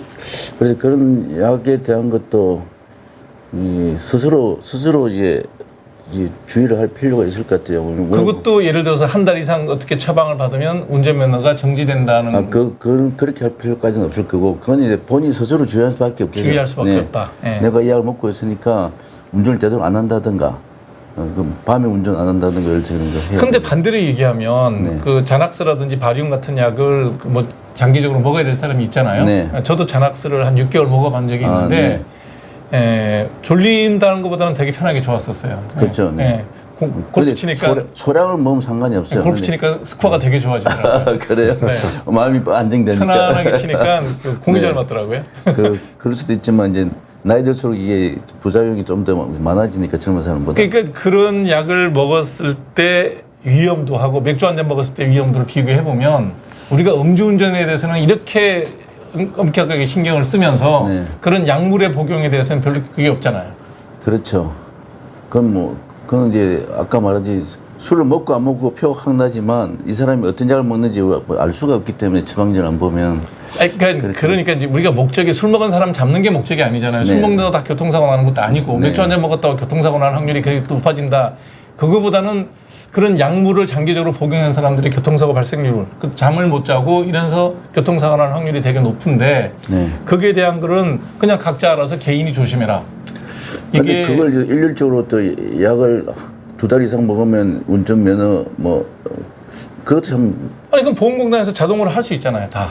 그래서 그런 약에 대한 것도 이 스스로 이제 주의를 할 필요가 있을 것 같아요. 그것도 예를 들어서 한 달 이상 어떻게 처방을 받으면 운전면허가 정지된다는. 그렇게 할 필요까지는 없을 거고, 그건 이제 본인 스스로 주의할 수밖에 없겠죠. 주의할 수밖에 없다. 네. 내가 이 약을 먹고 있으니까 운전을 제대로 안 한다든가, 그럼 밤에 운전 안 한다든가 이런 거 해야. 근데 반대로 얘기하면 네. 그 자낙스라든지 바리움 같은 약을 뭐 장기적으로 먹어야 될 사람이 있잖아요. 네. 저도 자낙스를 한 6개월 먹어본 적이 있는데 졸린다는 것보다는 되게 편하게 좋았었어요. 그렇죠. 네. 골프 치니까 소량을 먹으면 상관이 없어요. 골프 치니까 스코어가 되게 좋아지더라고요. 그래요? 네. 마음이 안정되니까. 편안하게 치니까 공이 네. 잘 맞더라고요. 그럴 수도 있지만 이제 나이 들수록 이게 부작용이 좀 더 많아지니까 젊은 사람보다. 그러니까 그런 약을 먹었을 때 위험도 하고 맥주 한 잔 먹었을 때 위험도를 비교해 보면 우리가 음주운전에 대해서는 이렇게 엄격하게 신경을 쓰면서 네. 그런 약물의 복용에 대해서는 별로 그게 없잖아요. 그렇죠. 그건 이제 아까 말하지 술을 먹고 안 먹고 표가 확 나지만 이 사람이 어떤 약을 먹는지 알 수가 없기 때문에 처방전을 안 보면. 그러니까 이제 우리가 목적이 술 먹은 사람 잡는 게 목적이 아니잖아요. 술 네. 먹는다고 다 교통사고 나는 것도 아니고 네. 맥주 한 잔 먹었다고 교통사고 나는 확률이 그게 높아진다. 그거보다는 그런 약물을 장기적으로 복용한 사람들의 교통사고 발생률, 그 잠을 못 자고 이래서 교통사고 날 확률이 되게 높은데 네. 거기에 대한 글은 그냥 각자 알아서 개인이 조심해라. 근데 이게 그걸 이제 일률적으로 또 약을 2달 이상 먹으면 운전면허 뭐 그것도 참 아니 그럼 보험공단에서 자동으로 할 수 있잖아요, 다.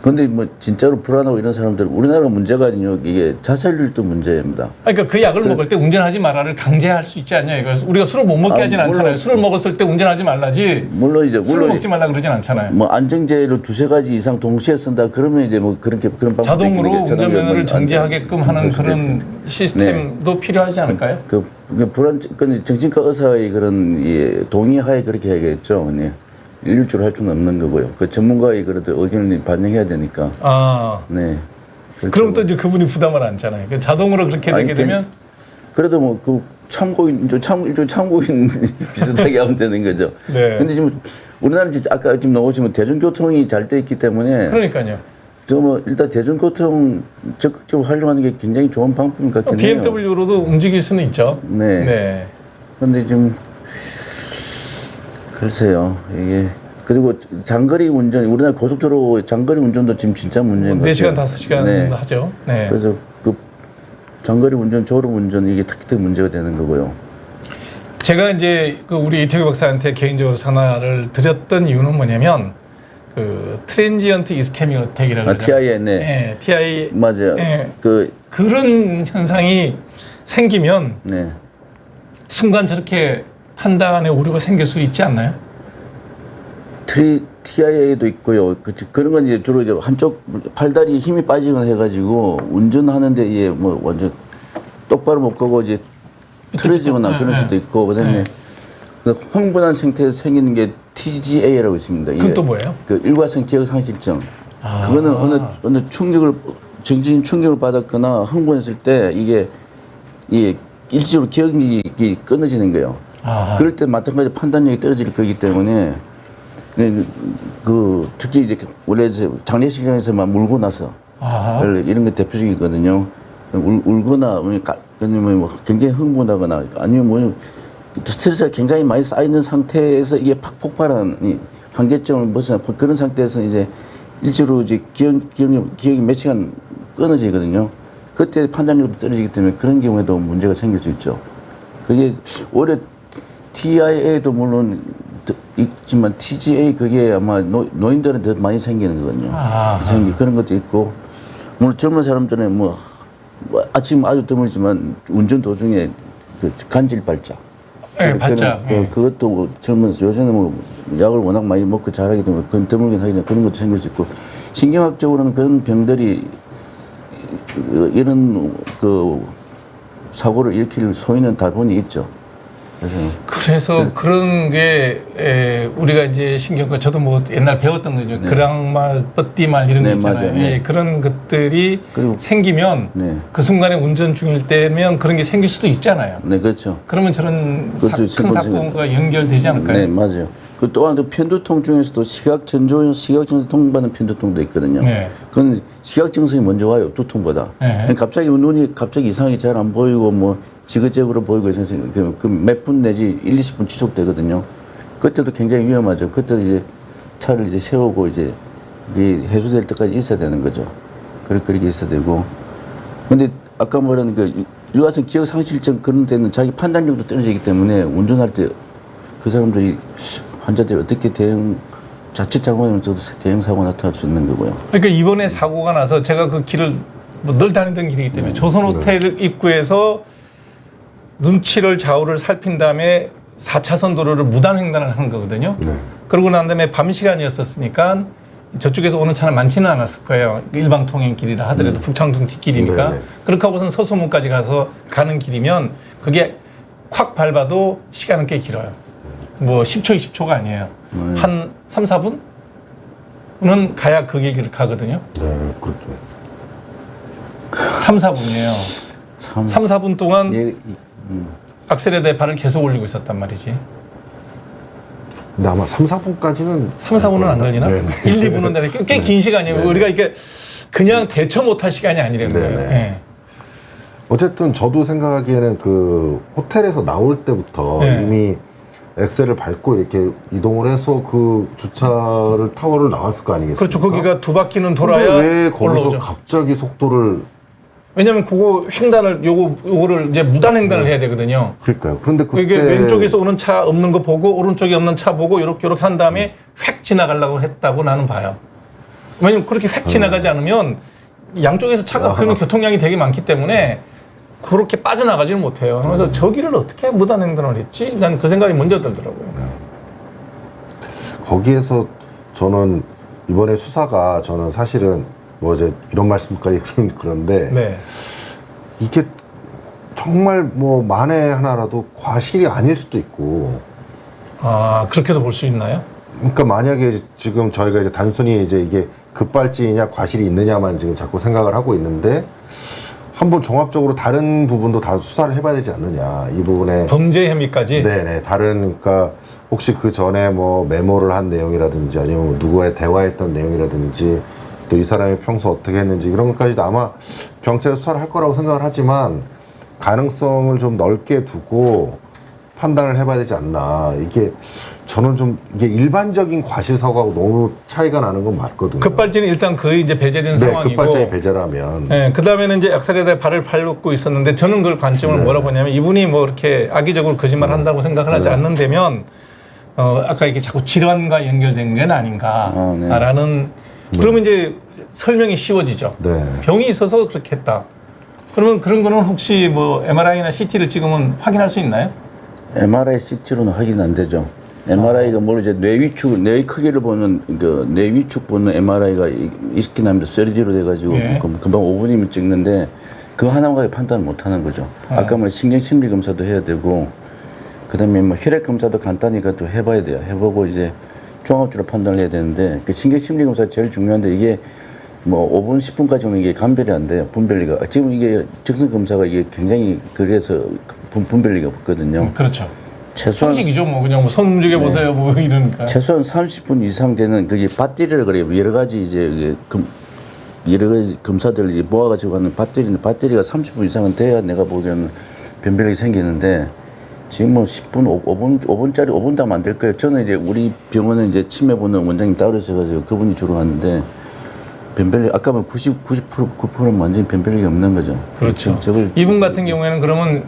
근데 뭐 진짜로 불안하고 이런 사람들 우리나라 문제가 아니요 이게 자살률도 문제입니다. 그러니까 그 약을 먹을 때 운전하지 말아를 강제할 수 있지 않냐 이거. 우리가 술을 못 먹게 하진 않잖아요. 물론, 술을 먹었을 때 운전하지 말라지. 물론 술을 먹지 말라 그러진 않잖아요. 뭐 안정제를 2-3가지 이상 동시에 쓴다 그러면 이제 뭐 그런 방법이 자동으로 있겠는데 운전면허를 정지하게끔 하는 그런 시스템도 필요하지 않을까요? 그 불안 정신과 의사의 그런 동의하에 그렇게 해야겠죠. 네. 일률적으로 할 수는 없는 거고요. 그 전문가의 그래도 의견을 반영해야 되니까. 네. 그럼 또 이제 그분이 부담을 안잖아요. 그 자동으로 그렇게 되게 되면 그래도 뭐 그 참고인 일종의 참고인 비슷하게 하면 되는 거죠. 네. 근데 지금 우리나라는 진짜 아까 지금 나오시면 대중교통이 잘 돼 있기 때문에 그러니까요. 저 뭐 일단 대중교통 적극적으로 활용하는 게 굉장히 좋은 방법인 것 같긴 해요. BMW로도 움직일 수는 있죠. 네. 네. 근데 지금 글쎄요 이게 그리고 장거리 운전 우리나라 고속도로 장거리 운전도 지금 진짜 문제인 것 같아요. 4시간 5시간 네. 하죠. 네. 그래서 그 장거리 운전, 졸음 운전 이게 특히 문제가 되는 거고요. 제가 이제 그 우리 이태규 박사한테 개인적으로 전화를 드렸던 이유는 뭐냐면 그 트랜지언트 이스케믹 어택이라고 그러죠. TIA 네. 네, TI 맞아요. 네. 그런 현상이 생기면 네. 순간 저렇게 판단에 오류가 생길 수 있지 않나요? TIA도 있고요. 그런 건 이제 주로 이제 한쪽 팔다리 힘이 빠지거나 해가지고 운전하는데 이게 뭐 완전 똑바로 못 가고 이제 틀어지거나 그럴 수도 있고 그다음에 그 흥분한 상태에서 생기는 게 TGA라고 있습니다. 그건 또 뭐예요? 그 일과성 기억 상실증. 그거는 어느 정신 충격을 받았거나 흥분했을 때 이게 일시적으로 기억이 끊어지는 거예요. 그럴 때 마찬가지 판단력이 떨어질 거기 때문에 특히 이제 원래 장례식장에서만 울고 나서 이런 게 대표적이거든요. 울거나 아니면 뭐 굉장히 흥분하거나 아니면 뭐 스트레스가 굉장히 많이 쌓여 있는 상태에서 이게 팍 폭발하는 한계점을 벗어나 그런 상태에서 이제 일시로 이제 기억이 몇 시간 끊어지거든요. 그때 판단력도 떨어지기 때문에 그런 경우에도 문제가 생길 수 있죠. 그게 오히려 TIA도 물론 있지만 TGA 그게 아마 노인들은 더 많이 생기는 거거든요. 그런 것도 있고 물론 젊은 사람들은 뭐 아침 아주 드물지만 운전 도중에 그 간질 발작. 네, 발작. 그것도 뭐 요새는 뭐 약을 워낙 많이 먹고 잘하기 때문에 그건 드물긴 하긴 그런 것도 생길 수 있고 신경학적으로는 그런 병들이 이런 그 사고를 일으킬 소인은 다분히 있죠. 그래서 그런 게 우리가 이제 신경과 저도 뭐 옛날 배웠던 거죠. 네. 그랑말, 뻗디말 이런 거 네, 있잖아요. 맞아요. 네. 그런 것들이 생기면 네. 그 순간에 운전 중일 때면 그런 게 생길 수도 있잖아요. 네, 그렇죠. 그러면 저런 그렇죠. 큰 사건과 연결되지 않을까요? 네, 맞아요. 그 또한 그 편두통 중에서도 시각전조 통받는 편두통도 있거든요. 네. 그건 시각증상이 먼저 와요, 두통보다. 네. 갑자기 눈이 이상하게 잘 안 보이고 뭐 지그재그로 보이고 해서 몇 분 내지 1-20분 지속되거든요. 그때도 굉장히 위험하죠. 그때 이제 차를 이제 세우고 이제 이게 해소될 때까지 있어야 되는 거죠. 그렇게 있어야 되고. 근데 아까 말한 그 일과성 기억 상실증 그런 데는 자기 판단력도 떨어지기 때문에 운전할 때 그 사람들이 환자들이 어떻게 자칫 잘못하면 저도 대형 사고 나타날 수 있는 거고요. 그러니까 이번에 사고가 나서 제가 그 길을 뭐 늘 다니던 길이기 때문에 조선호텔 입구에서 눈치를 좌우를 살핀 다음에 4차선 도로를 무단횡단을 한 거거든요. 그러고 난 다음에 밤 시간이었었으니까 저쪽에서 오는 차는 많지는 않았을 거예요. 일방 통행 길이라 하더라도 북창동 뒷길이니까. 그렇게 하고선 서소문까지 가는 길이면 그게 콱 밟아도 시간은 꽤 길어요. 뭐 10초, 20초가 아니에요. 한 3, 4분은 가야 그 길을 가거든요. 네, 그렇죠. 3, 4분이에요. 참. 3, 4분 동안 예, 악셀에다에 발을 계속 올리고 있었단 말이지. 근데 아마 3, 4분까지는 3, 4분은 안 걸리나? 네, 네. 1, 2분은 꽤 긴 시간이에요. 네. 우리가 이게 그냥 대처 못할 시간이 아니라는 네, 거예요. 네. 네. 어쨌든 저도 생각하기에는 그 호텔에서 나올 때부터 네. 이미 엑셀을 밟고 이렇게 이동을 해서 그 주차를 타워를 나왔을 거 아니겠습니까? 그렇죠. 거기가 두 바퀴는 근데 돌아야 왜 거기서 올라오죠. 갑자기 속도를 왜냐면 그거 횡단을 요거를 이제 무단 횡단을 해야 되거든요. 그럴까요? 그런데 그때 이게 왼쪽에서 오는 차 없는 거 보고 오른쪽에 없는 차 보고 요렇게 한 다음에 획 지나가려고 했다고 나는 봐요. 왜냐면 그렇게 획 지나가지 않으면 양쪽에서 차가 그러면 교통량이 되게 많기 때문에 그렇게 빠져나가지를 못해요. 그래서 저 길을 어떻게 무단 횡단을 했지? 난 그 생각이 먼저 들더라고요. 거기에서 저는 이번에 수사가 저는 사실은 뭐 이제 이런 말씀까지 그런데 네. 이게 정말 뭐 만에 하나라도 과실이 아닐 수도 있고 아, 그렇게도 볼 수 있나요? 그러니까 만약에 지금 저희가 이제 단순히 이제 이게 급발진이냐 과실이 있느냐만 지금 자꾸 생각을 하고 있는데 한번 종합적으로 다른 부분도 다 수사를 해봐야 되지 않느냐 이 부분에 범죄 혐의까지? 네네 다른 그러니까 혹시 그 전에 뭐 메모를 한 내용이라든지 아니면 뭐 누구와의 대화했던 내용이라든지 또 이 사람이 평소 어떻게 했는지 이런 것까지도 아마 경찰이 수사를 할 거라고 생각을 하지만 가능성을 좀 넓게 두고 판단을 해봐야 되지 않나 이게 저는 좀 이게 일반적인 과실 사고하고 너무 차이가 나는 건 맞거든요. 급발진이 일단 거의 이제 배제된 네, 상황이고. 급발진이 배제라면 네, 그 다음에는 이제 악살에다 발을 밟고 있었는데 저는 그걸 관점을 네. 뭐라고 보냐면 이분이 뭐 이렇게 악의적으로 거짓말 한다고 생각을 하지 네. 않는다면 아까 이게 자꾸 질환과 연결된 건 아닌가라는 그러면 이제 설명이 쉬워지죠. 네. 병이 있어서 그렇게 했다. 그러면 그런 거는 혹시 뭐 MRI나 CT를 찍으면 확인할 수 있나요? MRI, CT로는 확인 안 되죠. MRI가 뭘 이제 뇌 위축, 뇌 크기를 보는 그 뇌 위축 보는 MRI가 있긴 합니다. 3D로 돼가지고 예. 금방 5분이면 찍는데 그 하나만 판단을 못 하는 거죠. 아까 뭐 신경심리 검사도 해야 되고 그다음에 뭐 혈액 검사도 간단히 그것도 해봐야 돼요. 해보고 이제 종합적으로 판단을 해야 되는데 그 신경심리 검사 제일 중요한데 이게 뭐 5분, 10분까지는 이게 감별이 안 돼요. 분별리가. 지금 이게 적성 검사가 이게 굉장히 그래서 분별리가 없거든요. 그렇죠. 최소한 형식이죠. 뭐 그냥 뭐 손 움직여 보세요. 뭐 이러니까. 최소한 30분 이상 되는 그게 배터리를 그래요. 여러 가지 이제 이게 여러 가지 검사들 이제 모아가지고 하는 배터리인데 배터리가 30분 이상은 돼야 내가 보기에는 변별력이 생기는데 지금 뭐 10분, 5분짜리 5분도 하면 안 될 거예요. 저는 이제 우리 병원은 이제 치매 보는 원장님 따로 있어가지고 그분이 주로 하는데 변별력 아까 뭐 9%는 완전히 변별력이 없는 거죠. 그렇죠. 저걸 이분 같은 경우에는 그러면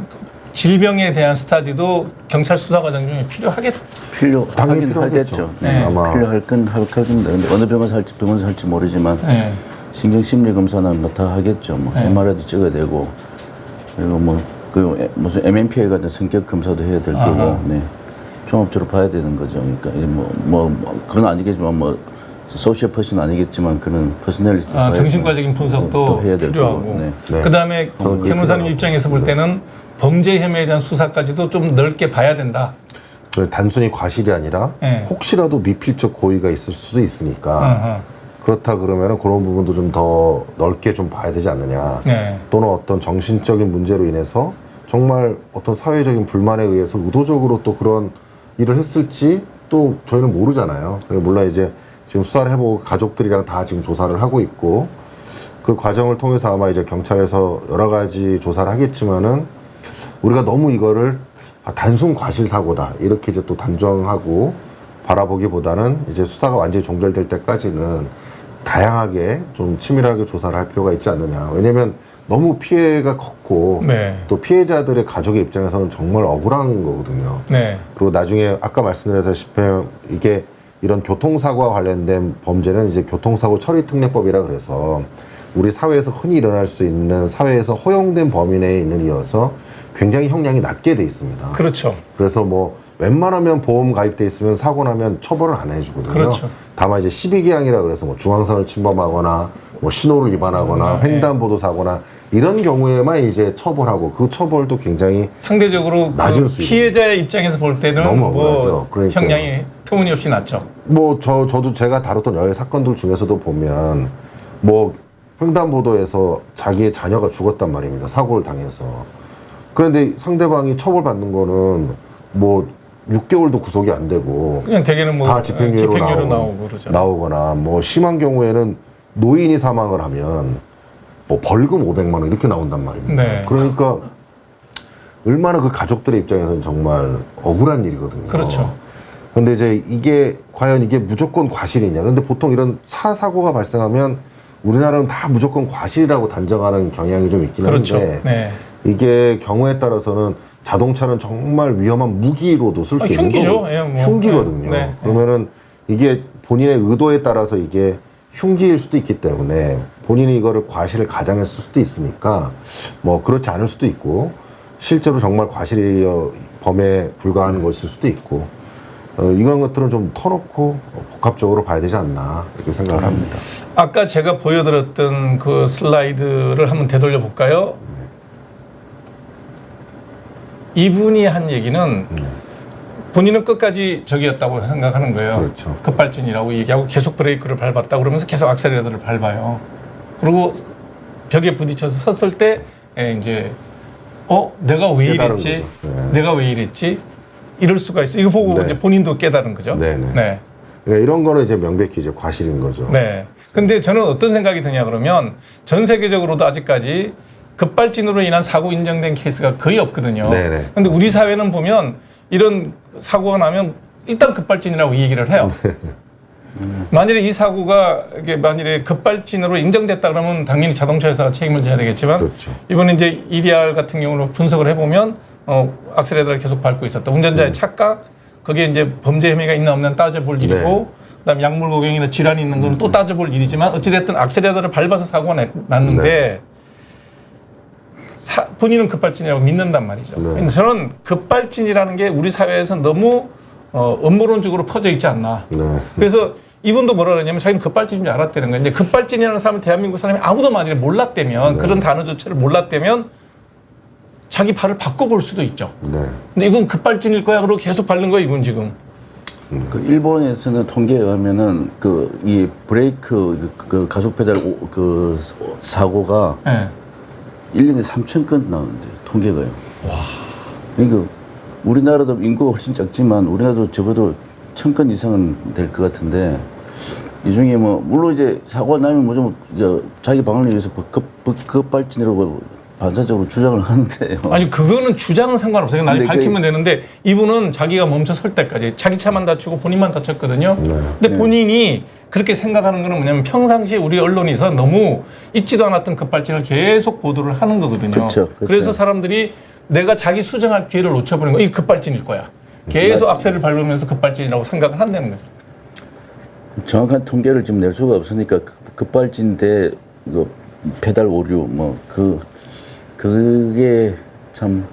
질병에 대한 스타디도 경찰 수사 과정 중에 필요하겠죠. 당연히 하긴 필요하겠죠. 하겠죠. 네. 아마 필요할 건데 근데 어느 병원에서 할지 모르지만 네. 신경심리 검사는 뭐 다 하겠죠. 뭐 네. MRI도 찍어야 되고 그리고 뭐 그 무슨 MMPI 같은 성격 검사도 해야 될 거고, 네. 종합적으로 봐야 되는 거죠. 그러니까 그건 아니겠지만 뭐 소셜 퍼슨 아니겠지만 그런 퍼스널리티 정신과적인 분석도 해야 될 필요하고. 거고. 네. 네. 그다음에 저는 그게 변호사님 필요하고. 입장에서 볼 때는 범죄 혐의에 대한 수사까지도 좀 넓게 봐야 된다. 단순히 과실이 아니라 네. 혹시라도 미필적 고의가 있을 수도 있으니까 어허. 그렇다 그러면 그런 부분도 좀 더 넓게 좀 봐야 되지 않느냐. 네. 또는 어떤 정신적인 문제로 인해서 정말 어떤 사회적인 불만에 의해서 의도적으로 또 그런 일을 했을지 또 저희는 모르잖아요. 물론 이제 지금 수사를 해보고 가족들이랑 다 지금 조사를 하고 있고 그 과정을 통해서 아마 이제 경찰에서 여러 가지 조사를 하겠지만은 우리가 너무 이거를 단순 과실 사고다 이렇게 이제 또 단정하고 바라보기보다는 이제 수사가 완전히 종결될 때까지는 다양하게 좀 치밀하게 조사를 할 필요가 있지 않느냐. 왜냐면 너무 피해가 컸고 네. 또 피해자들의 가족의 입장에서는 정말 억울한 거거든요. 네. 그리고 나중에 아까 말씀드렸다시피 이게 이런 교통사고와 관련된 범죄는 이제 교통사고 처리특례법이라 그래서 우리 사회에서 흔히 일어날 수 있는 사회에서 허용된 범위 내에 있는 이어서 굉장히 형량이 낮게 돼 있습니다. 그렇죠. 그래서 뭐 웬만하면 보험 가입돼 있으면 사고 나면 처벌을 안 해주거든요. 그렇죠. 다만 이제 12기항이라 그래서 뭐 중앙선을 침범하거나 뭐 신호를 위반하거나 횡단보도 사고나 이런 경우에만 이제 처벌하고 그 처벌도 굉장히 상대적으로 낮은 그 수준. 피해자의 입장에서 볼 때는 너무 뭐 억울하죠. 그러니까요. 형량이 터무니없이 낮죠. 뭐 저도 제가 다뤘던 여러 사건들 중에서도 보면 뭐 횡단보도에서 자기의 자녀가 죽었단 말입니다. 사고를 당해서. 그런데 상대방이 처벌받는 거는 뭐 6개월도 구속이 안 되고 그냥 대개는 뭐 다 집행유예로 나오고 그러죠. 나오거나 뭐 심한 경우에는 노인이 사망을 하면 뭐 벌금 500만 원 이렇게 나온단 말입니다. 네. 그러니까 얼마나 그 가족들의 입장에서는 정말 억울한 일이거든요. 그렇죠. 근데 이제 이게 과연 이게 무조건 과실이냐? 근데 보통 이런 차 사고가 발생하면 우리나라는 다 무조건 과실이라고 단정하는 경향이 좀 있긴 그렇죠. 한데 네. 이게 경우에 따라서는 자동차는 정말 위험한 무기로도 쓸 수 있는 흉기죠. 거고 예, 뭐. 흉기거든요. 네. 그러면은 이게 본인의 의도에 따라서 이게 흉기일 수도 있기 때문에 본인이 이거를 과실을 가장했을 수도 있으니까 뭐 그렇지 않을 수도 있고 실제로 정말 과실이 범에 불과한 것일 수도 있고 이런 것들은 좀 터놓고 복합적으로 봐야 되지 않나 이렇게 생각을 합니다. 아까 제가 보여드렸던 그 슬라이드를 한번 되돌려 볼까요? 이분이 한 얘기는 본인은 끝까지 적이었다고 생각하는 거예요. 그렇죠. 급발진이라고 얘기하고 계속 브레이크를 밟았다 그러면서 계속 악셀레러를 밟아요. 그리고 벽에 부딪혀서 섰을 때 이제 내가 왜 깨달은 이랬지? 거죠. 네. 내가 왜 이랬지? 이럴 수가 있어. 이거 보고 네. 이제 본인도 깨달은 거죠. 네네. 네. 그러니까 이런 거는 이제 명백히 이제 과실인 거죠. 네. 근데 저는 어떤 생각이 드냐 그러면 전 세계적으로도 아직까지 급발진으로 인한 사고 인정된 케이스가 거의 없거든요. 네네. 근데 우리 사회는 보면 이런 사고가 나면 일단 급발진이라고 얘기를 해요. 만일에 이 사고가 이게 만일에 급발진으로 인정됐다 그러면 당연히 자동차 회사가 책임을 져야 되겠지만 그렇죠. 이번에 이제 EDR 같은 경우로 분석을 해보면 악셀레러를 계속 밟고 있었다. 운전자의 착각, 거기에 이제 범죄 혐의가 있나 없나 따져볼 일이고 그다음 약물 복용이나 질환이 있는 건 또 따져볼 일이지만 어찌됐든 악셀레러를 밟아서 사고가 났는데 본인은 급발진이라고 믿는단 말이죠. 네. 저는 급발진이라는 게 우리 사회에서 너무 음모론적으로 퍼져 있지 않나. 네. 그래서 이분도 뭐라 그러냐면 자기는 급발진인 줄 알았다는 거예요. 이제 급발진이라는 사람은 대한민국 사람이 아무도 만일에 몰랐다면 네. 그런 단어 자체를 몰랐다면 자기 발을 바꿔볼 수도 있죠. 네. 근데 이건 급발진일 거야 그러고 계속 밟는 거야 이분 지금. 그 일본에서는 통계에 의하면은 그 이 브레이크 그 가속 페달 그 사고가 네. 1년에 3,000건 나오는데 통계가요. 와. 그러니까 우리나라도 인구가 훨씬 작지만 우리나라도 적어도 1,000건 이상은 될 것 같은데 이 중에 뭐 물론 이제 사고가 나면 뭐 좀 자기 방어를 위해서 급발진이라고 반사적으로 주장을 하는데요. 아니 그거는 주장은 상관없어요. 나중에 근데 밝히면 되는데 이분은 자기가 멈춰 설 때까지 자기 차만 다치고 본인만 다쳤거든요. 네. 근데 본인이 그렇게 생각하는 거는 뭐냐면 평상시에 우리 언론에서 너무 있지도 않았던 급발진을 계속 보도를 하는 거거든요. 그렇죠, 그렇죠. 그래서 사람들이 내가 자기 수정할 기회를 놓쳐버린 거, 이게 급발진일 거야. 계속 악셀을 밟으면서 급발진이라고 생각을 한다는 거죠. 정확한 통계를 지금 낼 수가 없으니까 급발진 대 이거 페달 오류 뭐 그게 참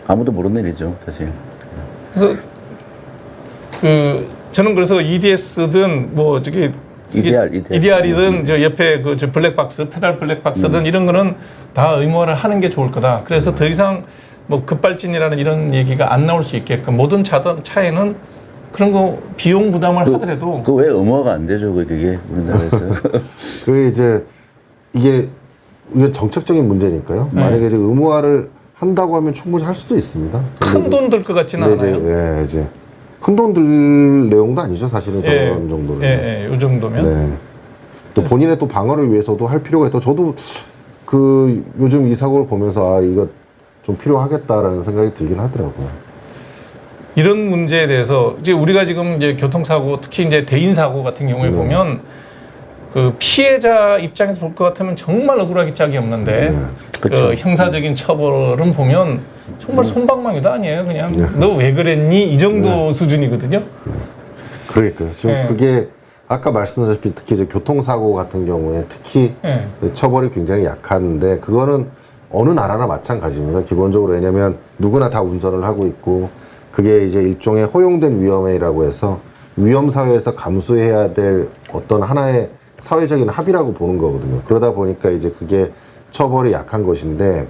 아무도 모르는 일이죠 사실. 그래서 저는 그래서 EDS든 뭐 저기 EDR이든 저 옆에 저 블랙박스 페달 블랙박스든 이런 거는 다 의무화를 하는 게 좋을 거다. 그래서 더 이상 뭐 급발진이라는 이런 얘기가 안 나올 수 있게끔 모든 차에는 그런 거 비용 부담을 하더라도 그 왜 의무화가 안 되죠 그게 우리나라에서. 그게 이제 이게 정책적인 문제니까요. 만약에 이제 의무화를 한다고 하면 충분히 할 수도 있습니다. 큰 돈 들 것 같지는 근데 않아요. 이제 큰 돈 들 내용도 아니죠 사실은 저런 정도는. 이 정도면. 네. 또 본인의 또 방어를 위해서도 할 필요가 있다. 저도 그 요즘 이 사고를 보면서 이거 좀 필요하겠다라는 생각이 들긴 하더라고요. 이런 문제에 대해서 이제 우리가 지금 이제 교통사고 특히 이제 대인사고 같은 경우에 보면 그 피해자 입장에서 볼 것 같으면 정말 억울하기 짝이 없는데 그 형사적인 처벌은 보면 정말 솜방망이도 아니에요. 그냥 너 왜 그랬니? 이 정도 수준이거든요. 그러니까요. 지금 그게 아까 말씀드렸다시피 특히 이제 교통사고 같은 경우에 특히 처벌이 굉장히 약한데 그거는 어느 나라나 마찬가지입니다. 기본적으로 왜냐면 누구나 다 운전을 하고 있고 그게 이제 일종의 허용된 위험이라고 해서 위험 사회에서 감수해야 될 어떤 하나의 사회적인 합의라고 보는 거거든요. 그러다 보니까 이제 그게 처벌이 약한 것인데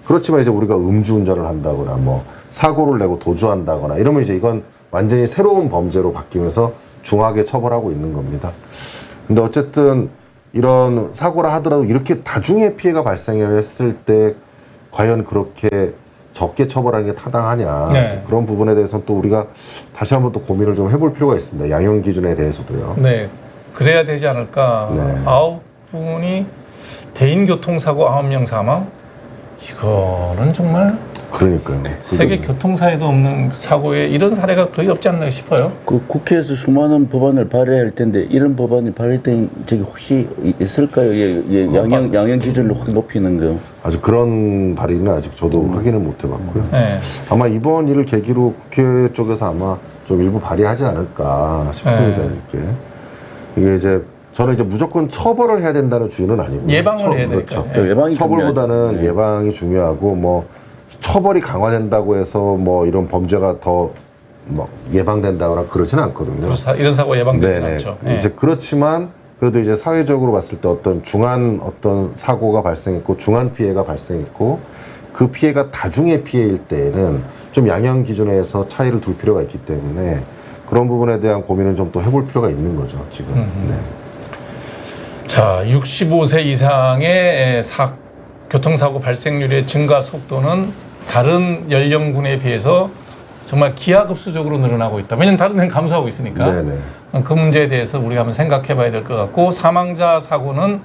그렇지만 이제 우리가 음주운전을 한다거나 뭐 사고를 내고 도주한다거나 이러면 이제 이건 완전히 새로운 범죄로 바뀌면서 중하게 처벌하고 있는 겁니다. 근데 어쨌든 이런 사고라 하더라도 이렇게 다중의 피해가 발생했을 때 과연 그렇게 적게 처벌하는 게 타당하냐 그런 부분에 대해서는 또 우리가 다시 한번 또 고민을 좀 해볼 필요가 있습니다. 양형 기준에 대해서도요. 네, 그래야 되지 않을까. 9분이 개인 교통사고 9명 사망? 이거는 정말 그러니까요. 세계 교통사에도 없는 사고에 이런 사례가 거의 없지 않나 싶어요. 그 국회에서 수많은 법안을 발의할 텐데 이런 법안이 발의된 적이 혹시 있을까요? 양형 기준을 확 높이는 거. 아직 그런 발의는 아직 저도 확인을 못 해봤고요. 네. 아마 이번 일을 계기로 국회 쪽에서 아마 좀 일부 발의하지 않을까 싶습니다. 이게 이제 저는 이제 무조건 처벌을 해야 된다는 주의는 아니고 예방을 해야 되니까. 그렇죠. 그 예방이 처벌보다는 중요하죠. 예방이 중요하고 뭐 처벌이 강화된다고 해서 뭐 이런 범죄가 더 뭐 예방된다거나 그러지는 않거든요. 이런 사고 예방되지 네네. 않죠. 네. 이제 그렇지만 그래도 이제 사회적으로 봤을 때 어떤 중한 어떤 사고가 발생했고 중한 피해가 발생했고 그 피해가 다중의 피해일 때에는 좀 양형 기준에서 차이를 둘 필요가 있기 때문에 그런 부분에 대한 고민은 좀 또 해볼 필요가 있는 거죠 지금. 네. 자, 65세 이상의 교통사고 발생률의 증가 속도는 다른 연령군에 비해서 정말 기하급수적으로 늘어나고 있다. 왜냐하면 다른 데는 감소하고 있으니까. 네네. 그 문제에 대해서 우리가 한번 생각해 봐야 될 것 같고, 사망자 사고는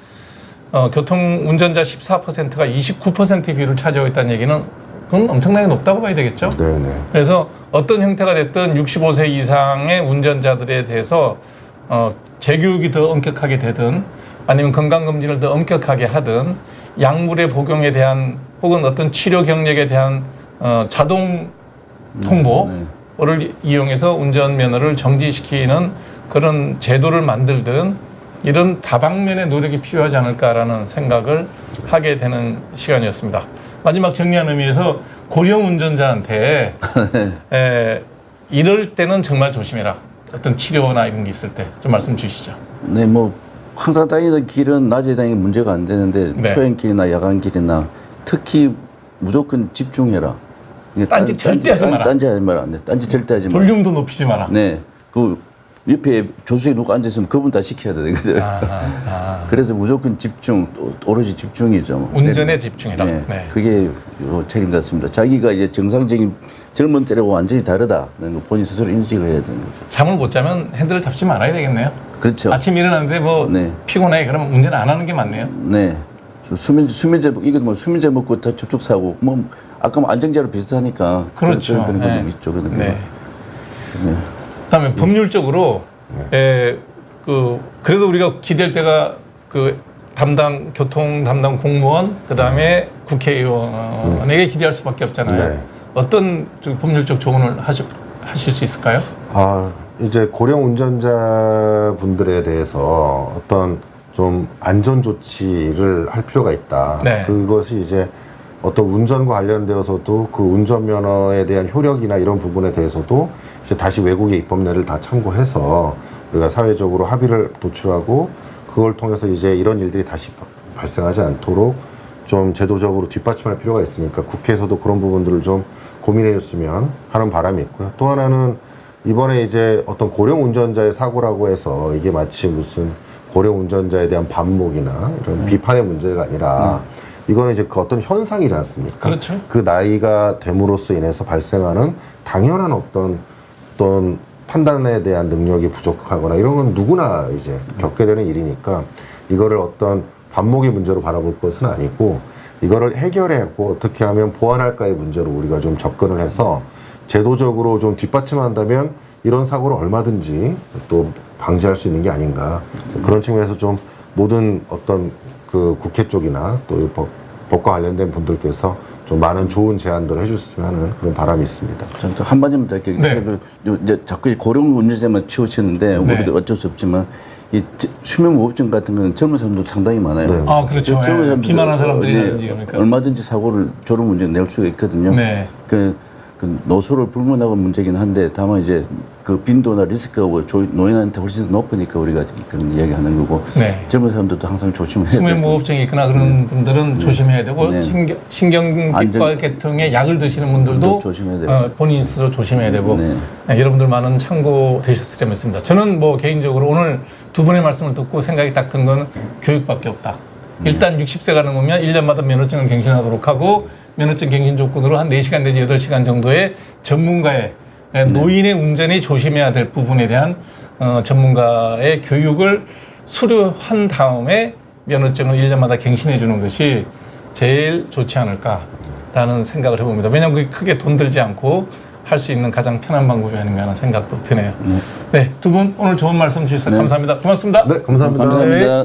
교통 운전자 14%가 29% 비율을 차지하고 있다는 얘기는 그건 엄청나게 높다고 봐야 되겠죠. 네네. 그래서 어떤 형태가 됐든 65세 이상의 운전자들에 대해서 재교육이 더 엄격하게 되든 아니면 건강검진을 더 엄격하게 하든 약물의 복용에 대한 혹은 어떤 치료 경력에 대한 자동 통보를 이용해서 운전면허를 정지시키는 그런 제도를 만들든 이런 다방면의 노력이 필요하지 않을까라는 생각을 하게 되는 시간이었습니다. 마지막 정리하는 의미에서 고령 운전자한테 이럴 때는 정말 조심해라. 어떤 치료나 이런 게 있을 때 좀 말씀 주시죠. 네, 뭐 항상 다니던 길은 낮에 다니는 문제가 안 되는데 네. 초행길이나 야간길이나 특히 무조건 집중해라. 딴짓 절대 하지 마라. 딴짓 하지 마라. 네, 딴짓 절대 하지 마라. 볼륨도 높이지 마라. 네, 그 옆에 조수석에 누가 앉아있으면 그분 다 시켜야 되거든요. 그래서 무조건 집중, 오로지 집중이죠. 운전에 네. 집중해라. 네, 네. 그게 책임 같습니다. 자기가 이제 정상적인 젊은 때하고 완전히 다르다는 거 본인 스스로 인식을 해야 되는 거죠. 잠을 못 자면 핸들을 잡지 말아야 되겠네요. 그렇죠. 아침 일어났는데 뭐 네. 피곤해. 그러면 운전 안 하는 게 맞네요. 네. 수면제 이거 뭐 수면제 먹고 다 접촉 사고 뭐 아까 뭐 안정제로 비슷하니까 그렇죠. 그런 네. 거 있죠. 그러니까. 네. 네. 그다음에 법률적으로 그래도 우리가 기댈 때가 그 교통 담당 공무원 그다음에 국회의원에게 기대할 수밖에 없잖아요. 네. 어떤 법률적 조언을 하실 수 있을까요? 이제 고령 운전자분들에 대해서 어떤 좀 안전 조치를 할 필요가 있다. 네. 그것이 이제 어떤 운전과 관련되어서도 그 운전면허에 대한 효력이나 이런 부분에 대해서도 이제 다시 외국의 입법례를 다 참고해서 우리가 사회적으로 합의를 도출하고 그걸 통해서 이제 이런 일들이 다시 발생하지 않도록 좀 제도적으로 뒷받침할 필요가 있으니까 국회에서도 그런 부분들을 좀 고민해 줬으면 하는 바람이 있고요. 또 하나는 이번에 이제 어떤 고령 운전자의 사고라고 해서 이게 마치 무슨 고령 운전자에 대한 반목이나 이런 비판의 문제가 아니라 이거는 이제 그 어떤 현상이지 않습니까? 그렇죠. 그 나이가 됨으로써 인해서 발생하는 당연한 어떤 판단에 대한 능력이 부족하거나 이런 건 누구나 이제 겪게 되는 일이니까 이거를 어떤 반목의 문제로 바라볼 것은 아니고 이거를 해결하고 어떻게 하면 보완할까의 문제로 우리가 좀 접근을 해서 제도적으로 좀 뒷받침한다면 이런 사고를 얼마든지 또 방지할 수 있는 게 아닌가 그런 측면에서 좀 모든 어떤 그 국회 쪽이나 또 법과 관련된 분들께서 좀 많은 좋은 제안들을 해줬으면 하는 그런 바람이 있습니다. 저 한마디만 더 할게요. 네. 이제 자꾸 고령 운전자만 치우치는데 우리도 어쩔 수 없지만 이 수면무호흡증 같은 거는 젊은 사람도 상당히 많아요. 네. 그렇죠. 젊은 사람들 비만한 사람들이라든지 그러니까. 얼마든지 사고를 졸음 운전 낼 수가 있거든요. 네. 그 노수를 불문하고 문제긴 한데 다만 이제 그 빈도나 리스크가 노인한테 훨씬 더 높으니까 우리가 그런 이야기하는 거고 네. 젊은 사람들도 항상 조심해야 돼요. 수면무호흡증이 있거나 그런 분들은 조심해야 되고 네. 신경기과 계통의 약을 드시는 분들도 조심해야 돼요. 본인 스스로 조심해야 되고 네. 여러분들 많은 참고 되셨으면 했습니다. 저는 뭐 개인적으로 오늘 두 분의 말씀을 듣고 생각이 딱 든 건 교육밖에 없다. 일단 60세가 넘으면 1년마다 면허증을 갱신하도록 하고 면허증 갱신 조건으로 한 4시간 내지 8시간 정도의 전문가의 노인의 운전이 조심해야 될 부분에 대한 전문가의 교육을 수료한 다음에 면허증을 1년마다 갱신해 주는 것이 제일 좋지 않을까라는 생각을 해봅니다. 왜냐하면 그게 크게 돈 들지 않고 할 수 있는 가장 편한 방법이 아닌가 하는 생각도 드네요. 네, 두 분 오늘 좋은 말씀 주셔서 감사합니다. 고맙습니다. 네, 감사합니다. 감사합니다.